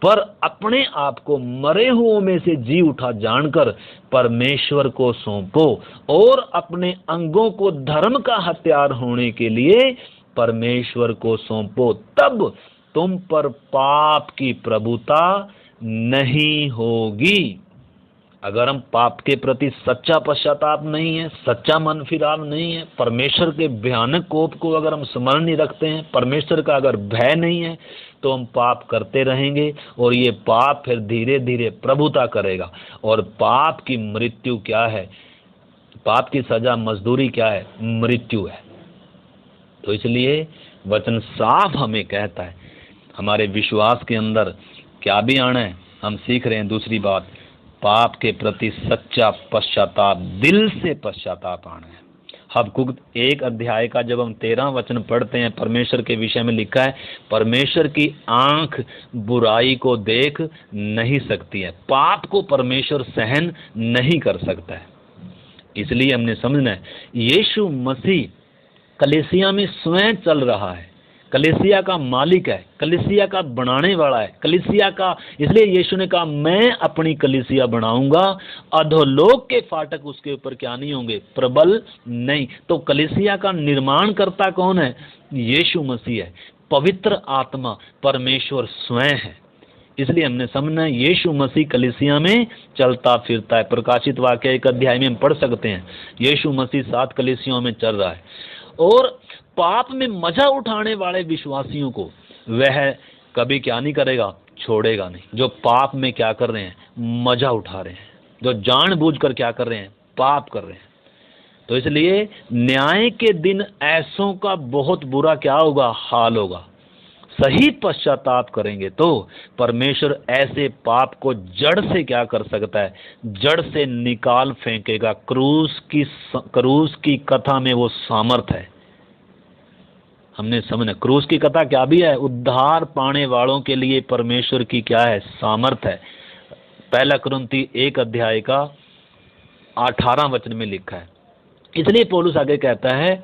पर अपने आप को मरे हुओं में से जी उठा जानकर परमेश्वर को सौंपो, और अपने अंगों को धर्म का हथियार होने के लिए परमेश्वर को सौंपो। तब तुम पर पाप की प्रभुता नहीं होगी। अगर हम पाप के प्रति सच्चा पश्चाताप नहीं है, सच्चा मन फिराव नहीं है, परमेश्वर के भयानक कोप को अगर हम स्मरण नहीं रखते हैं, परमेश्वर का अगर भय नहीं है, तो हम पाप करते रहेंगे, और ये पाप फिर धीरे धीरे प्रभुता करेगा। और पाप की मृत्यु क्या है, पाप की सजा मजदूरी क्या है, मृत्यु है। तो इसलिए वचन साफ हमें कहता है, हमारे विश्वास के अंदर क्या भी आना है, हम सीख रहे हैं। दूसरी बात, पाप के प्रति सच्चा पश्चाताप, दिल से पश्चाताप आना है। हबकुक 1 अध्याय का जब हम 13 वचन पढ़ते हैं, परमेश्वर के विषय में लिखा है, परमेश्वर की आंख बुराई को देख नहीं सकती है, पाप को परमेश्वर सहन नहीं कर सकता है। इसलिए हमने समझना है, यीशु मसीह कलीसिया में स्वयं चल रहा है, कलीसिया का मालिक है, कलीसिया का बनाने वाला है, कलीसिया का। इसलिए यीशु ने कहा, मैं अपनी कलीसिया बनाऊंगा, अधोलोक के फाटक उसके ऊपर क्या नहीं होंगे, प्रबल नहीं। तो कलीसिया का निर्माण करता कौन है, यीशु मसीह है। पवित्र आत्मा परमेश्वर स्वयं है। इसलिए हमने समझना यीशु मसीह कलीसिया में चलता फिरता है। प्रकाशित वाक्य 1 अध्याय में हम पढ़ सकते हैं, यीशु मसीह 7 कलीसियों में चल रहा है। और पाप में मजा उठाने वाले विश्वासियों को वह कभी क्या नहीं करेगा, छोड़ेगा नहीं। जो पाप में क्या कर रहे हैं, मजा उठा रहे हैं, जो जानबूझकर क्या कर रहे हैं, पाप कर रहे हैं। तो इसलिए न्याय के दिन ऐसों का बहुत बुरा क्या होगा, हाल होगा। सही पश्चाताप करेंगे तो परमेश्वर ऐसे पाप को जड़ से क्या कर सकता है, जड़ से निकाल फेंकेगा। क्रूस की कथा में वो सामर्थ है। हमने समझना क्रूस की कथा क्या भी है, उद्धार पाने वालों के लिए परमेश्वर की क्या है, सामर्थ है। 1 कुरिन्थी 1 अध्याय का 18 वचन में लिखा है। इसलिए पौलुस आगे कहता है,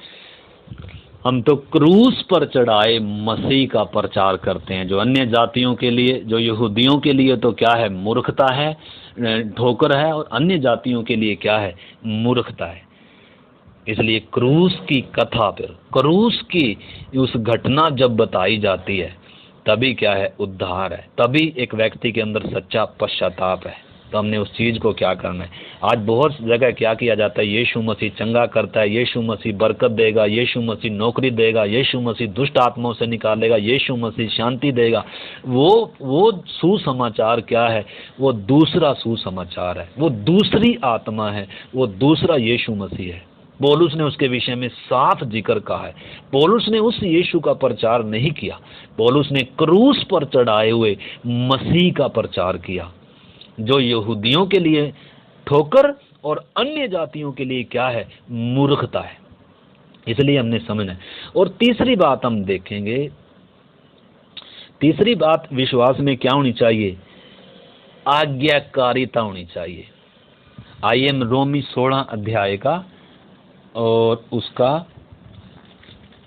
हम तो क्रूस पर चढ़ाए मसीह का प्रचार करते हैं, जो अन्य जातियों के लिए, जो यहूदियों के लिए तो क्या है, मूर्खता है, ठोकर है, और अन्य जातियों के लिए क्या है, मूर्खता है। इसलिए क्रूस की कथा पर, क्रूस की उस घटना जब बताई जाती है, तभी क्या है, उद्धार है, तभी एक व्यक्ति के अंदर सच्चा पश्चाताप है। तो हमने उस चीज़ को क्या करना है। आज बहुत जगह क्या किया जाता है, यीशु मसीह चंगा करता है, यीशु मसीह बरकत देगा, यीशु मसीह नौकरी देगा, यीशु मसीह दुष्ट आत्माओं से निकालेगा, यीशु मसीह शांति देगा। वो सुसमाचार क्या है, वो दूसरा सुसमाचार है, वो दूसरी आत्मा है, वो दूसरा यीशु मसीह है। पौलुस ने उसके विषय में साफ जिक्र कहा है। पौलुस ने उस यीशु का प्रचार नहीं किया, पौलुस ने क्रूस पर चढ़ाए हुए मसीह का प्रचार किया, जो यहूदियों के लिए ठोकर और अन्य जातियों के लिए क्या है, मूर्खता है। इसलिए हमने समझना है। और तीसरी बात हम देखेंगे, तीसरी बात विश्वास में क्या होनी चाहिए, आज्ञाकारिता होनी चाहिए। आइए हम रोमी 16 अध्याय का और उसका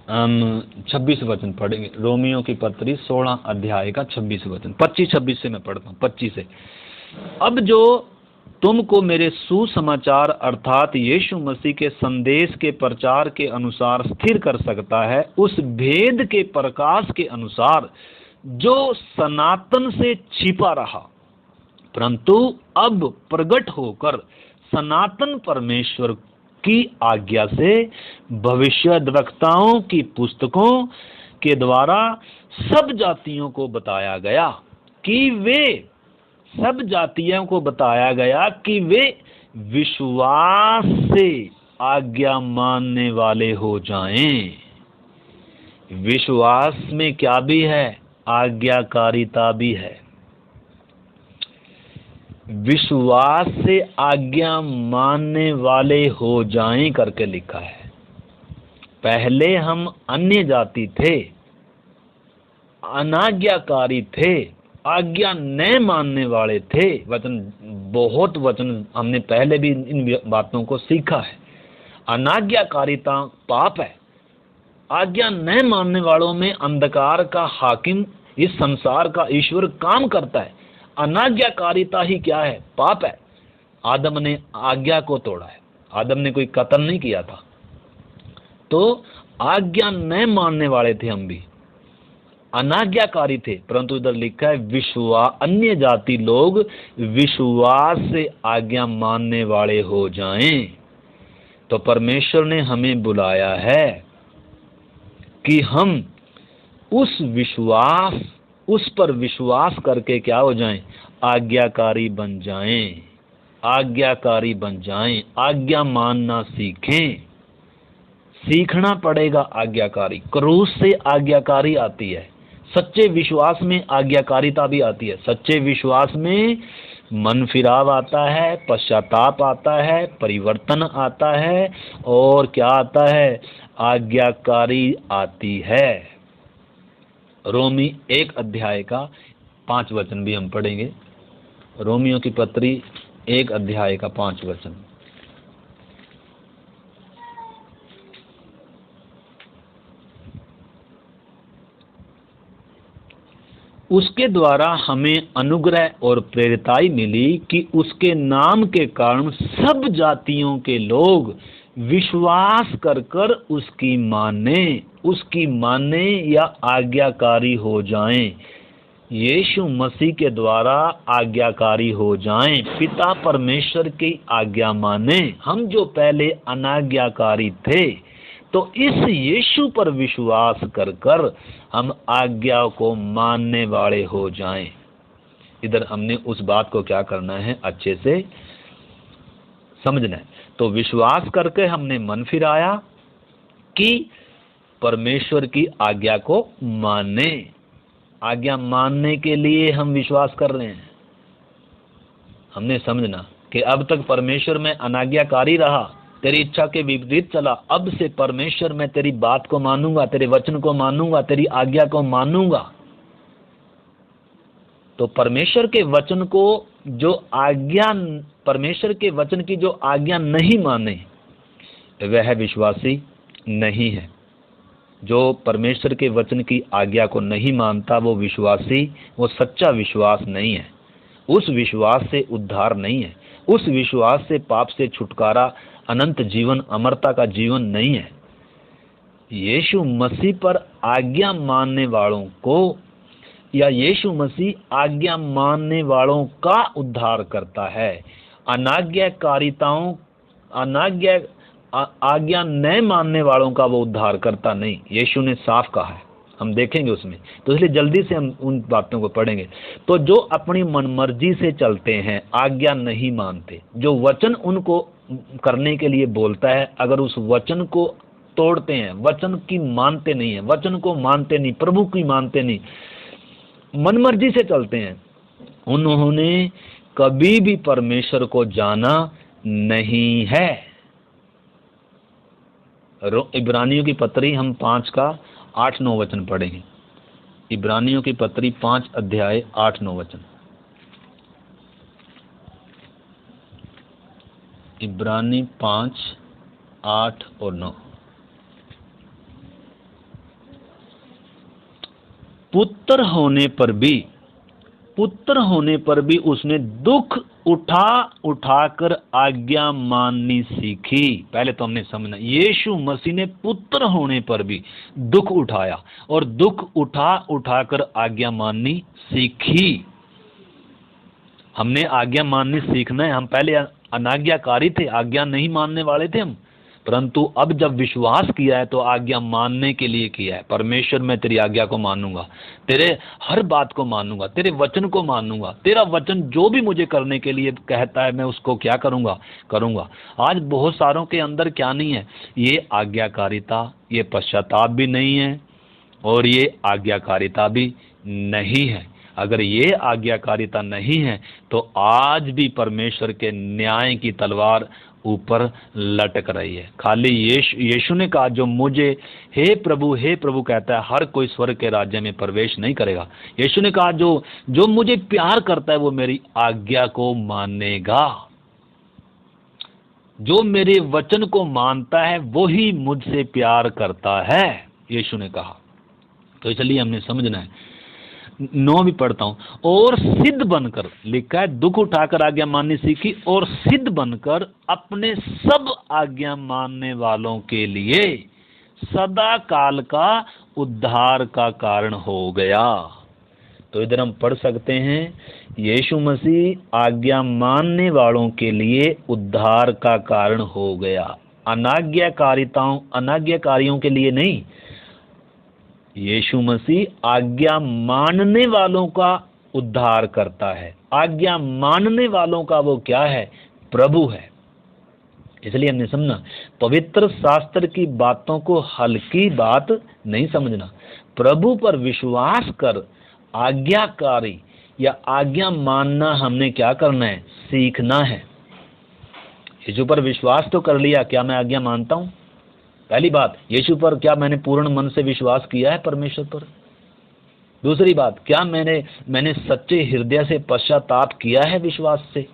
हम 26 वचन पढ़ेंगे। रोमियों की पत्री 16 अध्याय का 26 वचन, 25-26 से मैं पढ़ता हूँ, 25 से। अब जो तुमको मेरे सुसमाचार अर्थात यीशु मसीह के संदेश के प्रचार के अनुसार स्थिर कर सकता है, उस भेद के प्रकाश के अनुसार जो सनातन से छिपा रहा, परंतु अब प्रकट होकर सनातन परमेश्वर की आज्ञा से भविष्यद्वक्ताओं की पुस्तकों के द्वारा सब जातियों को बताया गया कि वे, सब जातियों को बताया गया कि वे विश्वास से आज्ञा मानने वाले हो जाएं। विश्वास में क्या भी है, आज्ञाकारिता भी है। विश्वास से आज्ञा मानने वाले हो जाएं करके लिखा है। पहले हम अन्य जाति थे, अनाज्ञाकारी थे, आज्ञा न मानने वाले थे। वचन, बहुत वचन हमने पहले भी इन बातों को सीखा है। अनाज्ञाकारिता पाप है। आज्ञा न मानने वालों में अंधकार का हाकिम, इस संसार का ईश्वर काम करता है। अनाज्ञाकारिता ही क्या है, पाप है। आदम ने आज्ञा को तोड़ा है, आदम ने कोई कत्ल नहीं किया था, तो आज्ञा न मानने वाले थे हम भी, अनाज्ञाकारी थे। परंतु इधर लिखा है विश्वास, अन्य जाति लोग विश्वास से आज्ञा मानने वाले हो जाएं। तो परमेश्वर ने हमें बुलाया है कि हम उस पर विश्वास करके क्या हो जाएं, आज्ञाकारी बन जाएं, आज्ञाकारी बन जाएं, आज्ञा मानना सीखें। सीखना पड़ेगा आज्ञाकारी। क्रूस से आज्ञाकारी आती है, सच्चे विश्वास में आज्ञाकारिता भी आती है। सच्चे विश्वास में मन फिराव आता है, पश्चाताप आता है, परिवर्तन आता है, और क्या आता है, आज्ञाकारी आती है। रोमी 1 अध्याय का 5 वचन भी हम पढ़ेंगे। रोमियों की पत्री 1 अध्याय का 5 वचन। उसके द्वारा हमें अनुग्रह और प्रेरिताई मिली कि उसके नाम के कारण सब जातियों के लोग विश्वास कर कर उसकी माने या आज्ञाकारी हो जाएं। यीशु मसीह के द्वारा आज्ञाकारी हो जाएं, पिता परमेश्वर की आज्ञा माने। हम जो पहले अनाज्ञाकारी थे, तो इस यीशु पर विश्वास कर कर हम आज्ञा को मानने वाले हो जाएं। इधर हमने उस बात को क्या करना है, अच्छे से समझना है। तो विश्वास करके हमने मन फिराया कि परमेश्वर की आज्ञा को माने। आज्ञा मानने के लिए हम विश्वास कर रहे हैं। हमने समझना कि अब तक परमेश्वर में अनाज्ञाकारी रहा, तेरी इच्छा के विपरीत चला। अब से परमेश्वर मैं तेरी बात को मानूंगा, तेरे वचन को मानूंगा, तेरी आज्ञा को मानूंगा। तो परमेश्वर के वचन को जो आज्ञा, परमेश्वर के वचन की जो आज्ञा नहीं माने, वह विश्वासी नहीं है। जो परमेश्वर के वचन की आज्ञा को नहीं मानता, वो विश्वासी, वो सच्चा विश्वास नहीं है। उस विश्वास से उद्धार नहीं है। उस विश्वास से पाप से छुटकारा, अनंत जीवन, अमरता का जीवन नहीं है। यीशु मसीह पर आज्ञा मानने वालों को, या यीशु मसीह आज्ञा मानने वालों का उद्धार करता है। अनाज्ञाकारिताओं, आज्ञा न मानने वालों का वो उद्धार करता नहीं। यीशु ने साफ कहा है, हम देखेंगे उसमें। तो इसलिए जल्दी से हम उन बातों को पढ़ेंगे। तो जो अपनी मनमर्जी से चलते हैं, आज्ञा नहीं मानते, जो वचन उनको करने के लिए बोलता है, अगर उस वचन को तोड़ते हैं, वचन की मानते नहीं है, वचन को मानते नहीं, प्रभु की मानते नहीं, मनमर्जी से चलते हैं, उन्होंने कभी भी परमेश्वर को जाना नहीं है। इब्रानियों की पत्री हम 5 का 8-9 वचन पढ़ेंगे। इब्रानियों की पत्री 5 अध्याय 8-9 वचन। इब्रानी 5, 8 और 9। पुत्र होने पर भी उसने दुख उठाकर आज्ञा माननी सीखी। पहले तो हमने समझना, यीशु मसीह ने पुत्र होने पर भी दुख उठाया, और दुख उठाकर आज्ञा माननी सीखी। हमने आज्ञा माननी सीखना है। हम पहले अनाज्ञाकारी थे, आज्ञा नहीं मानने वाले थे हम, परंतु अब जब विश्वास किया है तो आज्ञा मानने के लिए किया है। परमेश्वर, मैं तेरी आज्ञा को मानूंगा, तेरे हर बात को मानूंगा, तेरे वचन को मानूंगा, तेरा वचन जो भी मुझे करने के लिए कहता है मैं उसको क्या करूंगा। आज बहुत सारों के अंदर क्या नहीं है, ये आज्ञाकारिता, ये पश्चाताप भी नहीं है, और ये आज्ञाकारिता भी नहीं है। अगर ये आज्ञाकारिता नहीं है तो आज भी परमेश्वर के न्याय की तलवार ऊपर लटक रही है। खाली यीशु ने कहा, जो मुझे हे प्रभु कहता है, हर कोई स्वर्ग के राज्य में प्रवेश नहीं करेगा। यीशु ने कहा, जो मुझे प्यार करता है वो मेरी आज्ञा को मानेगा। जो मेरे वचन को मानता है वो ही मुझसे प्यार करता है, यीशु ने कहा। तो इसलिए हमने समझना है। 9 भी पढ़ता हूं। और सिद्ध बनकर, लिखा है, दुख उठाकर आज्ञा माननी सीखी, और सिद्ध बनकर अपने सब आज्ञा मानने वालों के लिए सदा काल का उद्धार का कारण हो गया। तो इधर हम पढ़ सकते हैं, यीशु मसीह आज्ञा मानने वालों के लिए उद्धार का कारण हो गया। अनाज्ञाकारियों के लिए नहीं। यीशु मसीह आज्ञा मानने वालों का उद्धार करता है। आज्ञा मानने वालों का वो क्या है? प्रभु है। इसलिए हमने समझना, पवित्र शास्त्र की बातों को हल्की बात नहीं समझना। प्रभु पर विश्वास कर आज्ञाकारी या आज्ञा मानना हमने क्या करना है? सीखना है। यीशु पर विश्वास तो कर लिया, क्या मैं आज्ञा मानता हूं? पहली बात, यीशु पर क्या मैंने पूर्ण मन से विश्वास किया है परमेश्वर पर? दूसरी बात, क्या मैंने सच्चे हृदय से पश्चाताप किया है विश्वास से?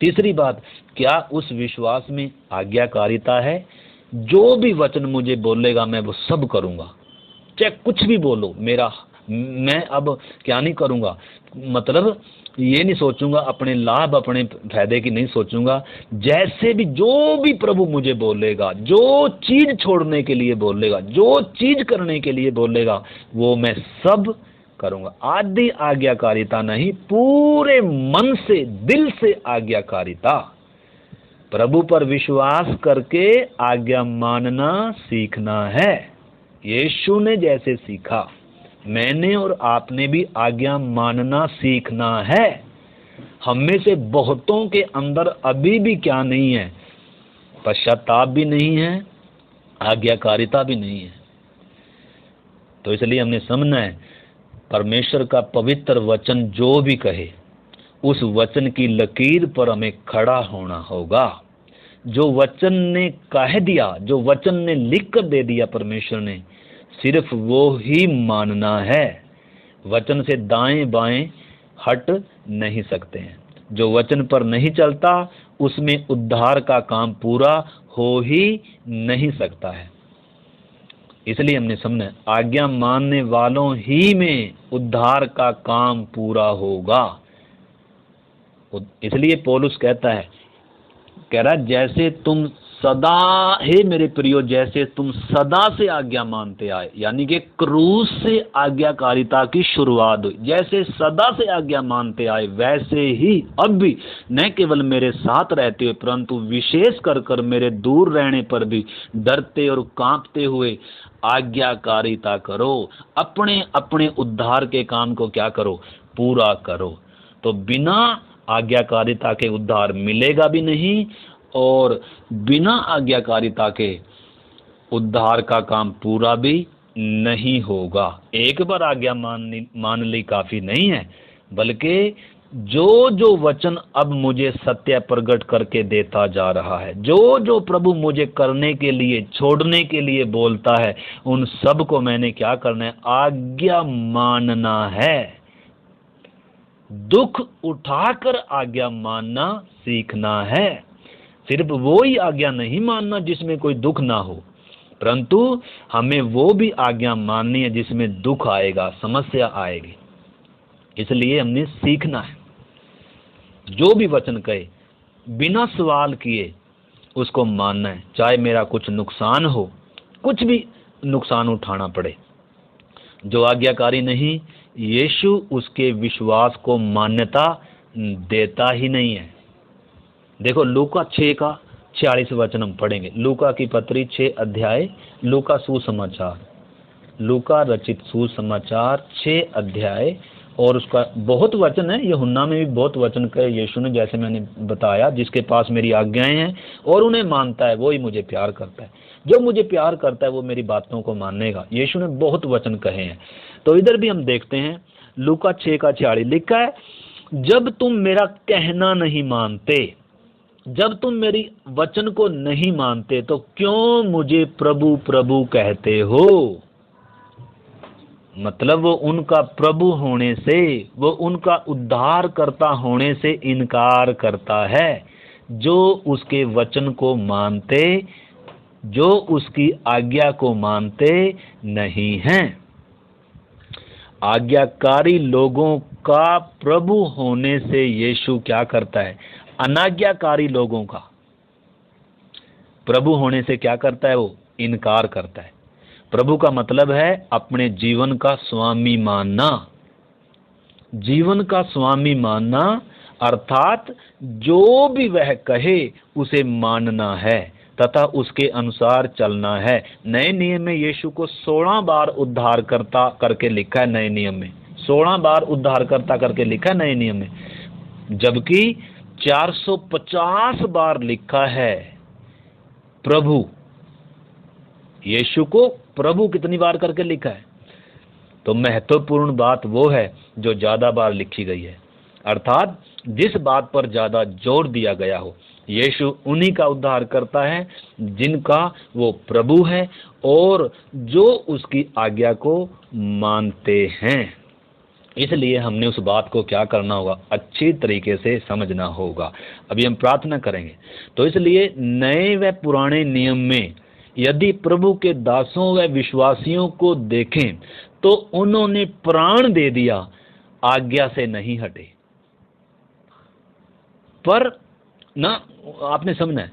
तीसरी बात, क्या उस विश्वास में आज्ञाकारिता है? जो भी वचन मुझे बोलेगा मैं वो सब करूंगा, चाहे कुछ भी बोलो। मैं अब क्या नहीं करूंगा, मतलब ये नहीं सोचूंगा अपने लाभ अपने फायदे की नहीं सोचूंगा। जैसे भी जो भी प्रभु मुझे बोलेगा, जो चीज छोड़ने के लिए बोलेगा, जो चीज करने के लिए बोलेगा, वो मैं सब करूंगा। आधी आज्ञाकारिता नहीं, पूरे मन से, दिल से आज्ञाकारिता। प्रभु पर विश्वास करके आज्ञा मानना सीखना है। यीशु ने जैसे सीखा, मैंने और आपने भी आज्ञा मानना सीखना है। हम में से बहुतों के अंदर अभी भी क्या नहीं है? पश्चाताप भी नहीं है, आज्ञाकारिता भी नहीं है। तो इसलिए हमने समझना है, परमेश्वर का पवित्र वचन जो भी कहे, उस वचन की लकीर पर हमें खड़ा होना होगा। जो वचन ने कह दिया, जो वचन ने लिख कर दे दिया परमेश्वर ने, सिर्फ वो ही मानना है। वचन से दाएं बाएं हट नहीं सकते हैं। जो वचन पर नहीं चलता, उसमें उद्धार का काम पूरा हो ही नहीं सकता है। इसलिए हमने समझा, आज्ञा मानने वालों ही में उद्धार का काम पूरा होगा। इसलिए पौलुस कहता है, कह रहा जैसे तुम सदा, हे मेरे प्रियो, जैसे तुम सदा से आज्ञा मानते आए, यानी कि क्रूस से आज्ञाकारिता की शुरुआत हुई। जैसे सदा से आज्ञा मानते आए, वैसे ही अब भी न केवल मेरे साथ रहते हुए, परंतु विशेष कर मेरे दूर रहने पर भी डरते और कांपते हुए आज्ञाकारिता करो। अपने अपने उद्धार के काम को क्या करो? पूरा करो। तो बिना आज्ञाकारिता के उद्धार मिलेगा भी नहीं, और बिना आज्ञाकारिता के उद्धार का काम पूरा भी नहीं होगा। एक बार आज्ञा मान ली काफी नहीं है, बल्कि जो जो वचन अब मुझे सत्य प्रकट करके देता जा रहा है, जो जो प्रभु मुझे करने के लिए, छोड़ने के लिए बोलता है, उन सब को मैंने क्या करना है? आज्ञा मानना है। दुख उठाकर आज्ञा मानना सीखना है। सिर्फ वो ही आज्ञा नहीं मानना जिसमें कोई दुख ना हो, परंतु हमें वो भी आज्ञा माननी है जिसमें दुख आएगा, समस्या आएगी। इसलिए हमने सीखना है, जो भी वचन कहे बिना सवाल किए उसको मानना है। चाहे मेरा कुछ नुकसान हो, कुछ भी नुकसान उठाना पड़े। जो आज्ञाकारी नहीं, यीशु उसके विश्वास को मान्यता देता ही नहीं है। देखो लूका 6 का 46 वचन हम पढ़ेंगे। लूका की पत्री 6 अध्याय, लूका सुसमाचार, लूका रचित सुसमाचार 6 अध्याय, और उसका बहुत वचन है। यूहन्ना में भी बहुत वचन कहे यीशु ने, जैसे मैंने बताया, जिसके पास मेरी आज्ञाएं हैं और उन्हें मानता है, वो ही मुझे प्यार करता है। जो मुझे प्यार करता है वो मेरी बातों को मानेगा। यीशु ने बहुत वचन कहे हैं। तो इधर भी हम देखते हैं, लूका 6 का 46 लिखा है, जब तुम मेरा कहना नहीं मानते, जब तुम मेरी वचन को नहीं मानते, तो क्यों मुझे प्रभु प्रभु कहते हो? मतलब वो उनका प्रभु होने से, वो उनका उद्धारकर्ता होने से इनकार करता है, जो उसके वचन को मानते, जो उसकी आज्ञा को मानते नहीं हैं। आज्ञाकारी लोगों का प्रभु होने से यीशु क्या करता है? अनाज्ञाकारी लोगों का प्रभु होने से क्या करता है? वो इनकार करता है। प्रभु का मतलब है अपने जीवन का स्वामी मानना। जीवन का स्वामी मानना अर्थात जो भी वह कहे उसे मानना है तथा उसके अनुसार चलना है। नए नियम में यीशु को 16 बार उद्धारकर्ता करके लिखा है। नए नियम में 16 बार उद्धारकर्ता करके लिखा है नए नियम में, जबकि 450 बार लिखा है प्रभु। यीशु को प्रभु कितनी बार करके लिखा है? तो महत्वपूर्ण बात वो है जो ज्यादा बार लिखी गई है, अर्थात जिस बात पर ज्यादा जोर दिया गया हो। यीशु उन्हीं का उद्धार करता है जिनका वो प्रभु है और जो उसकी आज्ञा को मानते हैं। इसलिए हमने उस बात को क्या करना होगा? अच्छी तरीके से समझना होगा। अभी हम प्रार्थना करेंगे। तो इसलिए नए व पुराने नियम में यदि प्रभु के दासों व विश्वासियों को देखें तो उन्होंने प्राण दे दिया, आज्ञा से नहीं हटे। पर ना, आपने समझना है,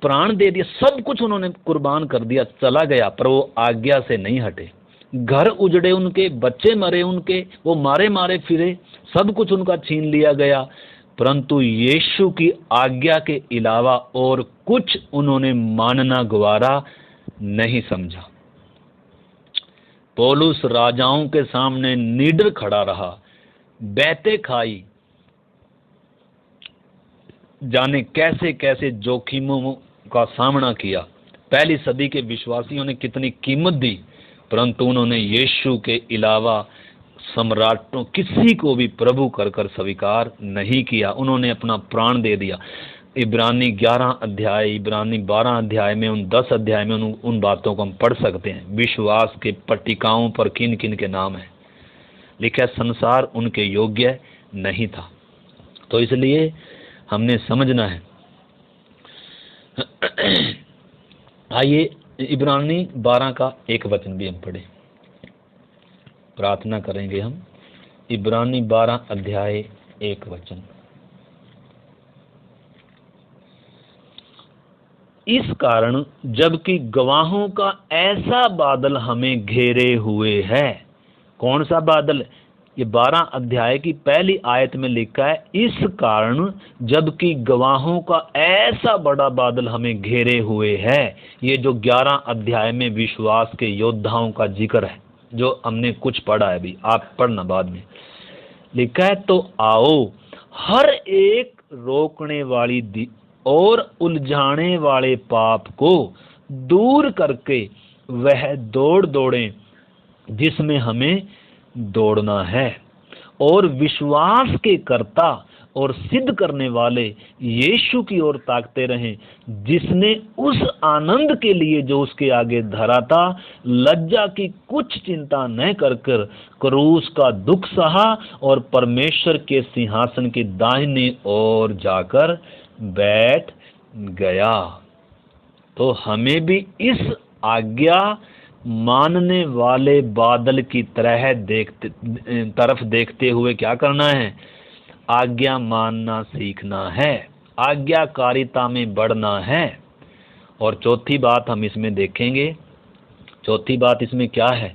प्राण दे दिया, सब कुछ उन्होंने कुर्बान कर दिया, चला गया, पर वो आज्ञा से नहीं हटे। घर उजड़े उनके, बच्चे मरे उनके, वो मारे मारे फिरे, सब कुछ उनका छीन लिया गया, परंतु यीशु की आज्ञा के अलावा और कुछ उन्होंने मानना गवारा नहीं समझा। पौलुस राजाओं के सामने निडर खड़ा रहा, बैते खाई, जाने कैसे कैसे जोखिमों का सामना किया। पहली सदी के विश्वासियों ने कितनी कीमत दी, परंतु उन्होंने यीशु के अलावा सम्राटों किसी को भी प्रभु कर कर स्वीकार नहीं किया, उन्होंने अपना प्राण दे दिया। इब्रानी 11 अध्याय, इब्रानी 12 अध्याय में, उन 10 अध्याय में उन बातों को हम पढ़ सकते हैं। विश्वास के पट्टिकाओं पर किन किन के नाम है लिखा, संसार उनके योग्य नहीं था। तो इसलिए हमने समझना है। आइए इब्रानी 12 का एक वचन भी हम पढ़े, प्रार्थना करेंगे हम। इब्रानी 12 अध्याय 1 वचन। इस कारण जबकि गवाहों का ऐसा बादल हमें घेरे हुए है। कौन सा बादल? ये 12 अध्याय की पहली आयत में लिखा है, इस कारण जबकि गवाहों का ऐसा बड़ा बादल हमें घेरे हुए है। ये जो 11 अध्याय में विश्वास के योद्धाओं का जिक्र है, जो हमने कुछ पढ़ा है, अभी आप पढ़ना बाद में। लिखा है, तो आओ हर एक रोकने वाली और उलझाने वाले पाप को दूर करके वह दौड़ दौड़ें जिसमें हमें दौड़ना है, और विश्वास के कर्ता और सिद्ध करने वाले यीशु की ओर ताकते रहें, जिसने उस आनंद के लिए जो उसके आगे धरा था, लज्जा की कुछ चिंता न कर कर क्रूस का दुख सहा और परमेश्वर के सिंहासन की दाहिनी ओर जाकर बैठ गया। तो हमें भी इस आज्ञा मानने वाले बादल की तरफ देखते हुए क्या करना है? आज्ञा मानना सीखना है, आज्ञाकारिता में बढ़ना है। और चौथी बात हम इसमें देखेंगे, चौथी बात इसमें क्या है?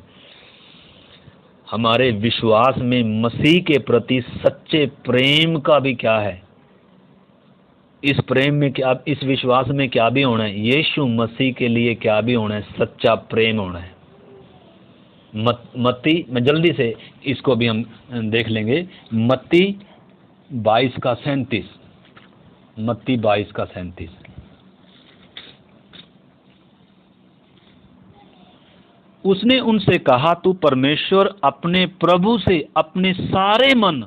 हमारे विश्वास में मसीह के प्रति सच्चे प्रेम का भी क्या है? इस प्रेम में क्या, इस विश्वास में क्या भी होना है? यीशु मसीह के लिए क्या भी होना है? सच्चा प्रेम होना है। मत्ती में जल्दी से इसको भी हम देख लेंगे। मत्ती 22 का 37, मत्ती 22 का 37। उसने उनसे कहा, तू परमेश्वर अपने प्रभु से अपने सारे मन,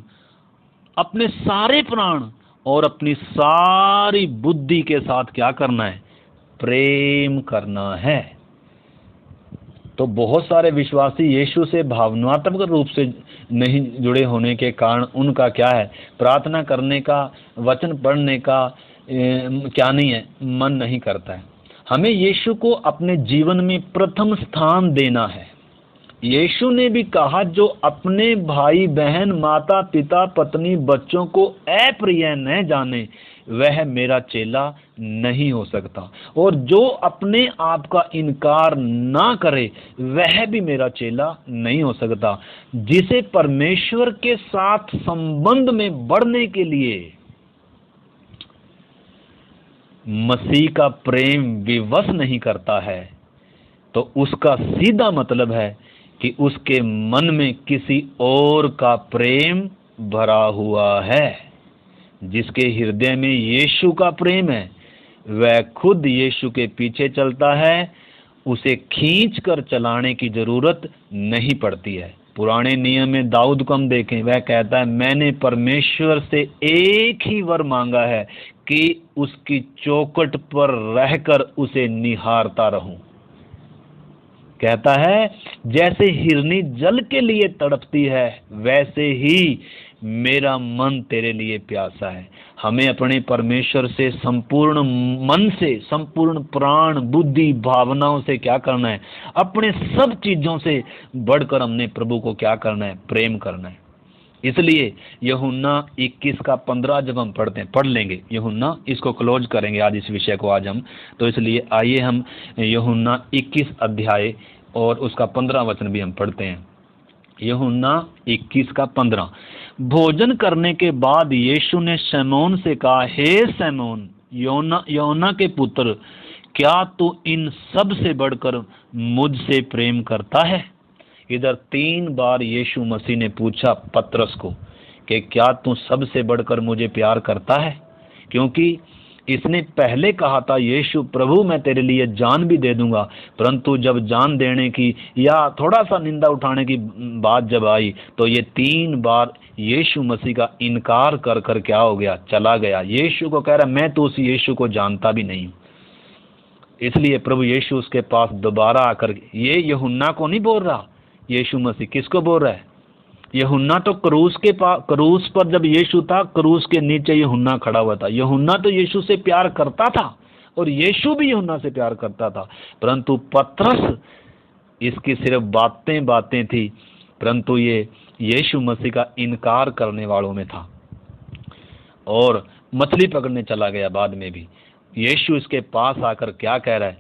अपने सारे प्राण और अपनी सारी बुद्धि के साथ क्या करना है? प्रेम करना है। तो बहुत सारे विश्वासी यीशु से भावनात्मक रूप से नहीं जुड़े होने के कारण उनका क्या है? प्रार्थना करने का, वचन पढ़ने का क्या नहीं है? मन नहीं करता है। हमें यीशु को अपने जीवन में प्रथम स्थान देना है। यीशु ने भी कहा, जो अपने भाई बहन, माता पिता, पत्नी, बच्चों को अप्रिय न जाने वह मेरा चेला नहीं हो सकता, और जो अपने आप का इनकार ना करे वह भी मेरा चेला नहीं हो सकता। जिसे परमेश्वर के साथ संबंध में बढ़ने के लिए मसीह का प्रेम विवश नहीं करता है, तो उसका सीधा मतलब है कि उसके मन में किसी और का प्रेम भरा हुआ है। जिसके हृदय में यीशु का प्रेम है, वह खुद यीशु के पीछे चलता है, उसे खींच कर चलाने की जरूरत नहीं पड़ती है। पुराने नियम में दाऊद को हम देखें, वह कहता है, मैंने परमेश्वर से एक ही वर मांगा है कि उसकी चौखट पर रहकर उसे निहारता रहूं। कहता है, जैसे हिरनी जल के लिए तड़पती है, वैसे ही मेरा मन तेरे लिए प्यासा है। हमें अपने परमेश्वर से संपूर्ण मन से, संपूर्ण प्राण, बुद्धि, भावनाओं से क्या करना है? अपने सब चीजों से बढ़कर हमने प्रभु को क्या करना है? प्रेम करना है। इसलिए यूहन्ना 21 का 15 जब हम पढ़ते हैं, पढ़ लेंगे यूहन्ना, इसको क्लोज करेंगे आज इस विषय को आज हम। तो इसलिए आइए हम यूहन्ना 21 अध्याय और उसका 15 वचन भी हम पढ़ते हैं। यूहन्ना 21:15। भोजन करने के बाद यीशु ने शमौन से कहा, हे शमौन, योना के पुत्र, क्या तू इन सब से बढ़कर मुझसे प्रेम करता है? इधर 3 बार यीशु मसीह ने पूछा पतरस को कि क्या तू सबसे बढ़कर मुझे प्यार करता है? क्योंकि इसने पहले कहा था, यीशु प्रभु मैं तेरे लिए जान भी दे दूंगा, परंतु जब जान देने की या थोड़ा सा निंदा उठाने की बात जब आई तो ये 3 बार यीशु मसीह का इनकार कर कर क्या हो गया, चला गया। यीशु को कह रहा मैं तो उस यीशु को जानता भी नहीं हूँ। इसलिए प्रभु यीशु उसके पास दोबारा आकर, ये यूहन्ना को नहीं बोल रहा, यीशु मसीह किसको बोल रहा है? यूहन्ना तो क्रूस पर जब यीशु था, क्रूस के नीचे यूहन्ना खड़ा हुआ था। यूहन्ना तो यीशु से प्यार करता था और यीशु भी यूहन्ना से प्यार करता था, परंतु पतरस इसकी सिर्फ बातें थी, परंतु ये यीशु मसीह का इनकार करने वालों में था और मछली पकड़ने चला गया। बाद में भी यीशु इसके पास आकर क्या कह रहा है,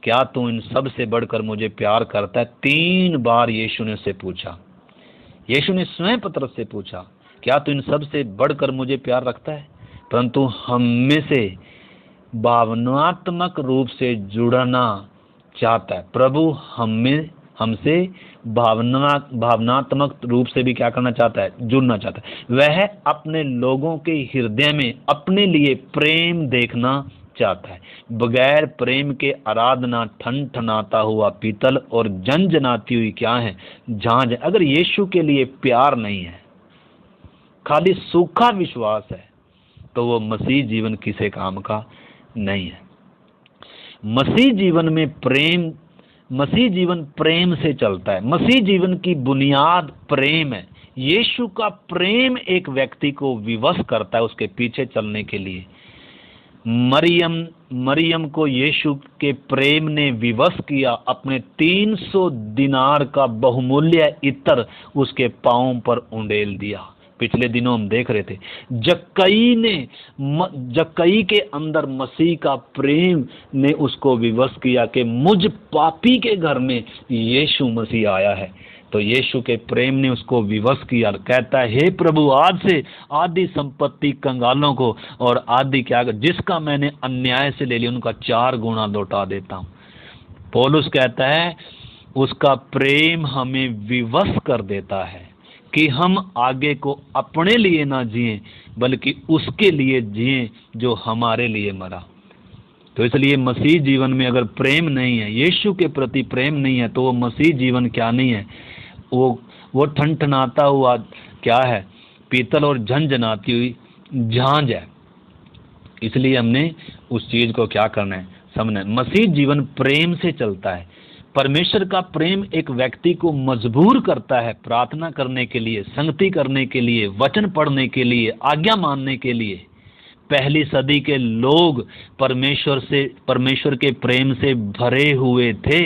क्या तू इन सब से बढ़कर मुझे प्यार करता है? 3 बार यीशु ने उससे पूछा। यीशु ने स्वयं पतरस से पूछा, क्या तू इन सब से बढ़कर मुझे प्यार रखता है? परंतु हम में से भावनात्मक रूप से जुड़ना चाहता है। प्रभु हमसे भावनात्मक रूप से भी क्या करना चाहता है? जुड़ना चाहता है। वह अपने लोगों के हृदय में अपने लिए प्रेम देखना चाहता है। बगैर प्रेम के आराधना ठनठनाता हुआ पीतल और झनझनाती हुई क्या है? झांझ। अगर यीशु के लिए प्यार नहीं है, खाली सूखा विश्वास है, तो वो मसीह जीवन किसी काम का नहीं है। मसीह जीवन प्रेम से चलता है। मसीह जीवन की बुनियाद प्रेम है। यीशु का प्रेम एक व्यक्ति को विवश करता है उसके पीछे चलने के लिए। मरियम को यीशु के प्रेम ने विवश किया, अपने 300 दिनार का बहुमूल्य इत्र उसके पांवों पर उंडेल दिया। पिछले दिनों हम देख रहे थे, जक्कई के अंदर मसीह का प्रेम ने उसको विवश किया कि मुझ पापी के घर में यीशु मसीह आया है। तो यीशु के प्रेम ने उसको विवश किया। कहता है, हे प्रभु, आज से आधी संपत्ति कंगालों को और आधी क्या जिसका मैंने अन्याय से ले लिया उनका 4 गुना लौटा देता हूँ। पौलुस कहता है उसका प्रेम हमें विवश कर देता है कि हम आगे को अपने लिए ना जिएं बल्कि उसके लिए जिएं जो हमारे लिए मरा। तो इसलिए मसीह जीवन में अगर प्रेम नहीं है, यीशु के प्रति प्रेम नहीं है, तो वो मसीह जीवन क्या नहीं है, वो ठनठनाता हुआ क्या है, पीतल और झनझनाती हुई झांझ है। इसलिए हमने उस चीज को क्या करना है, समझना है। मसीह जीवन प्रेम से चलता है। परमेश्वर का प्रेम एक व्यक्ति को मजबूर करता है प्रार्थना करने के लिए, संगति करने के लिए, वचन पढ़ने के लिए, आज्ञा मानने के लिए। पहली सदी के लोग परमेश्वर के प्रेम से भरे हुए थे।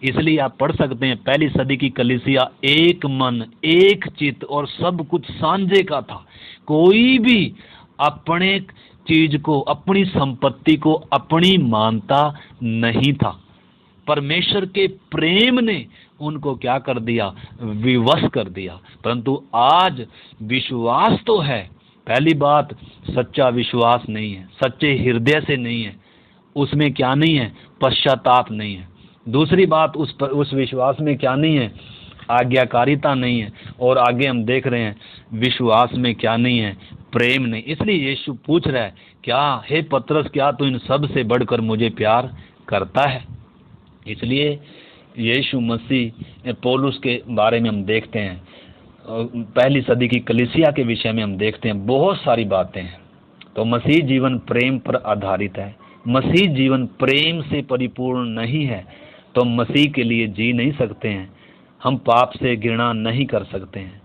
इसलिए आप पढ़ सकते हैं, पहली सदी की कलीसिया एक मन, एक चित्त और सब कुछ सांझे का था। कोई भी अपने चीज को, अपनी संपत्ति को अपनी मानता नहीं था। परमेश्वर के प्रेम ने उनको क्या कर दिया, विवश कर दिया। परंतु आज विश्वास तो है, पहली बात सच्चा विश्वास नहीं है, सच्चे हृदय से नहीं है, उसमें क्या नहीं है, पश्चाताप नहीं है। दूसरी बात उस विश्वास में क्या नहीं है, आज्ञाकारिता नहीं है। और आगे हम देख रहे हैं विश्वास में क्या नहीं है, प्रेम नहीं। इसलिए यीशु पूछ रहा है, क्या हे पतरस, क्या तू इन सब से बढ़कर मुझे प्यार करता है? इसलिए यीशु मसीह, पौलुस के बारे में हम देखते हैं, पहली सदी की कलीसिया के विषय में हम देखते हैं, बहुत सारी बातें हैं। तो मसीह जीवन प्रेम पर आधारित है। मसीह जीवन प्रेम से परिपूर्ण नहीं है तो मसीह के लिए जी नहीं सकते हैं। हम पाप से घृणा नहीं कर सकते हैं।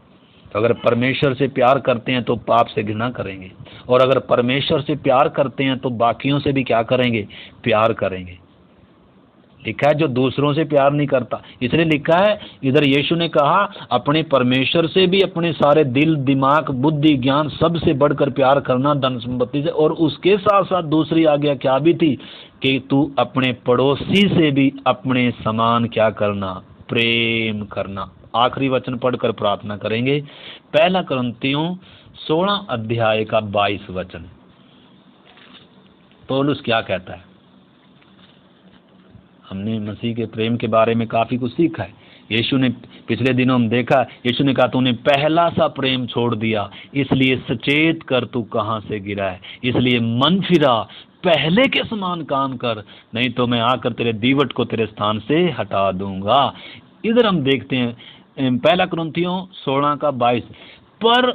तो अगर परमेश्वर से प्यार करते हैं तो पाप से घृणा करेंगे, और अगर परमेश्वर से प्यार करते हैं तो बाकियों से भी क्या करेंगे, प्यार करेंगे। लिखा है जो दूसरों से प्यार नहीं करता, इसलिए लिखा है इधर यीशु ने कहा अपने परमेश्वर से भी अपने सारे दिल, दिमाग, बुद्धि, ज्ञान सब से बढ़कर प्यार करना, धन संपत्ति से। और उसके साथ साथ दूसरी आज्ञा क्या भी थी कि तू अपने पड़ोसी से भी अपने समान क्या करना, प्रेम करना। आखिरी वचन पढ़कर प्रार्थना करेंगे। 1 कुरिन्थियों 16 अध्याय का 22 वचन। पौलुस क्या कहता है? हमने मसीह के प्रेम के बारे में काफी कुछ सीखा है। यीशु ने पिछले दिनों हम देखा, यीशु ने कहा तूने पहला सा प्रेम छोड़ दिया, इसलिए सचेत कर तू कहां से गिरा है, इसलिए मन फिरा, पहले के समान काम कर, नहीं तो मैं आकर तेरे दीवट को तेरे स्थान से हटा दूंगा। इधर हम देखते हैं 1 कुरिन्थियों 16 का 22, पर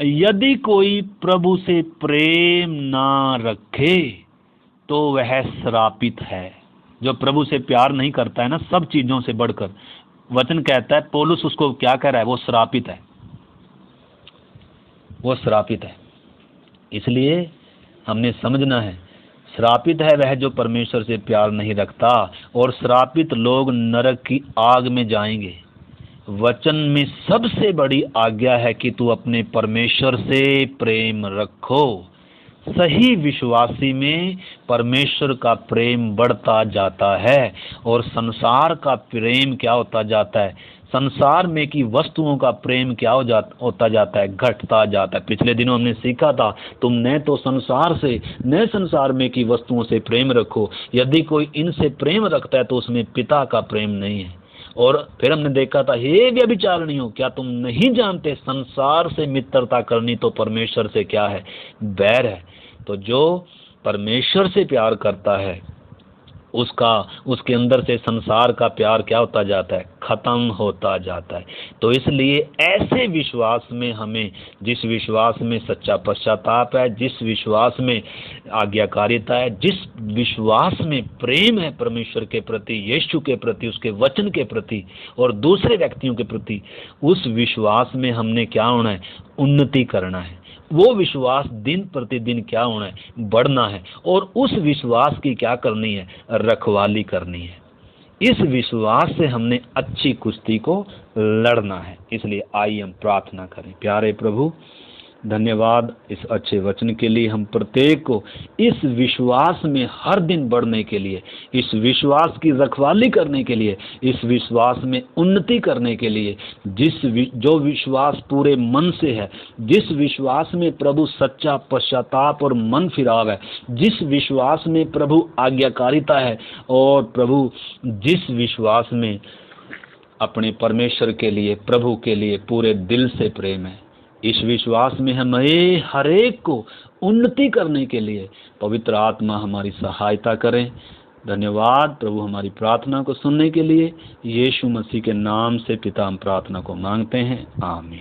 यदि कोई प्रभु से प्रेम ना रखे तो वह श्रापित है। जो प्रभु से प्यार नहीं करता है ना, सब चीजों से बढ़कर, वचन कहता है, पौलुस उसको क्या कह रहा है? वो श्रापित है, वो श्रापित है। इसलिए हमने समझना है, श्रापित है वह जो परमेश्वर से प्यार नहीं रखता, और श्रापित लोग नरक की आग में जाएंगे। वचन में सबसे बड़ी आज्ञा है कि तू अपने परमेश्वर से प्रेम रखो। सही विश्वासी में परमेश्वर का प्रेम बढ़ता जाता है, और संसार का प्रेम क्या होता जाता है? संसार में की वस्तुओं का प्रेम क्या होता जाता है? घटता जाता है। पिछले दिनों हमने सीखा था, तुम न तो संसार से न संसार में की वस्तुओं से प्रेम रखो, यदि कोई इनसे प्रेम रखता है तो उसमें पिता का प्रेम नहीं है। और फिर हमने देखा था, हे व्यभिचारिणियों, क्या तुम नहीं जानते संसार से मित्रता करनी तो परमेश्वर से क्या है? बैर है। तो जो परमेश्वर से प्यार करता है उसके अंदर से संसार का प्यार क्या होता जाता है? खत्म होता जाता है। तो इसलिए ऐसे विश्वास में हमें, जिस विश्वास में सच्चा पश्चाताप है, जिस विश्वास में आज्ञाकारिता है, जिस विश्वास में प्रेम है परमेश्वर के प्रति, यीशु के प्रति, उसके वचन के प्रति और दूसरे व्यक्तियों के प्रति, उस विश्वास में हमने क्या होना है? उन्नति करना है। वो विश्वास दिन प्रतिदिन क्या होना है? बढ़ना है। और उस विश्वास की क्या करनी है? रखवाली करनी है। इस विश्वास से हमने अच्छी कुश्ती को लड़ना है। इसलिए आइए हम प्रार्थना करें। प्यारे प्रभु, धन्यवाद इस अच्छे वचन के लिए। हम प्रत्येक को इस विश्वास में हर दिन बढ़ने के लिए, इस विश्वास की रखवाली करने के लिए, इस विश्वास में उन्नति करने के लिए, जो विश्वास पूरे मन से है, जिस विश्वास में प्रभु सच्चा पश्चाताप और मन फिराव है, जिस विश्वास में प्रभु आज्ञाकारिता है, और प्रभु जिस विश्वास में अपने परमेश्वर के लिए, प्रभु के लिए पूरे दिल से प्रेम है, इस विश्वास में हमें हर एक को उन्नति करने के लिए पवित्र आत्मा हमारी सहायता करें। धन्यवाद प्रभु हमारी प्रार्थना को सुनने के लिए। यीशु मसीह के नाम से पिता हम प्रार्थना को मांगते हैं, आमीन।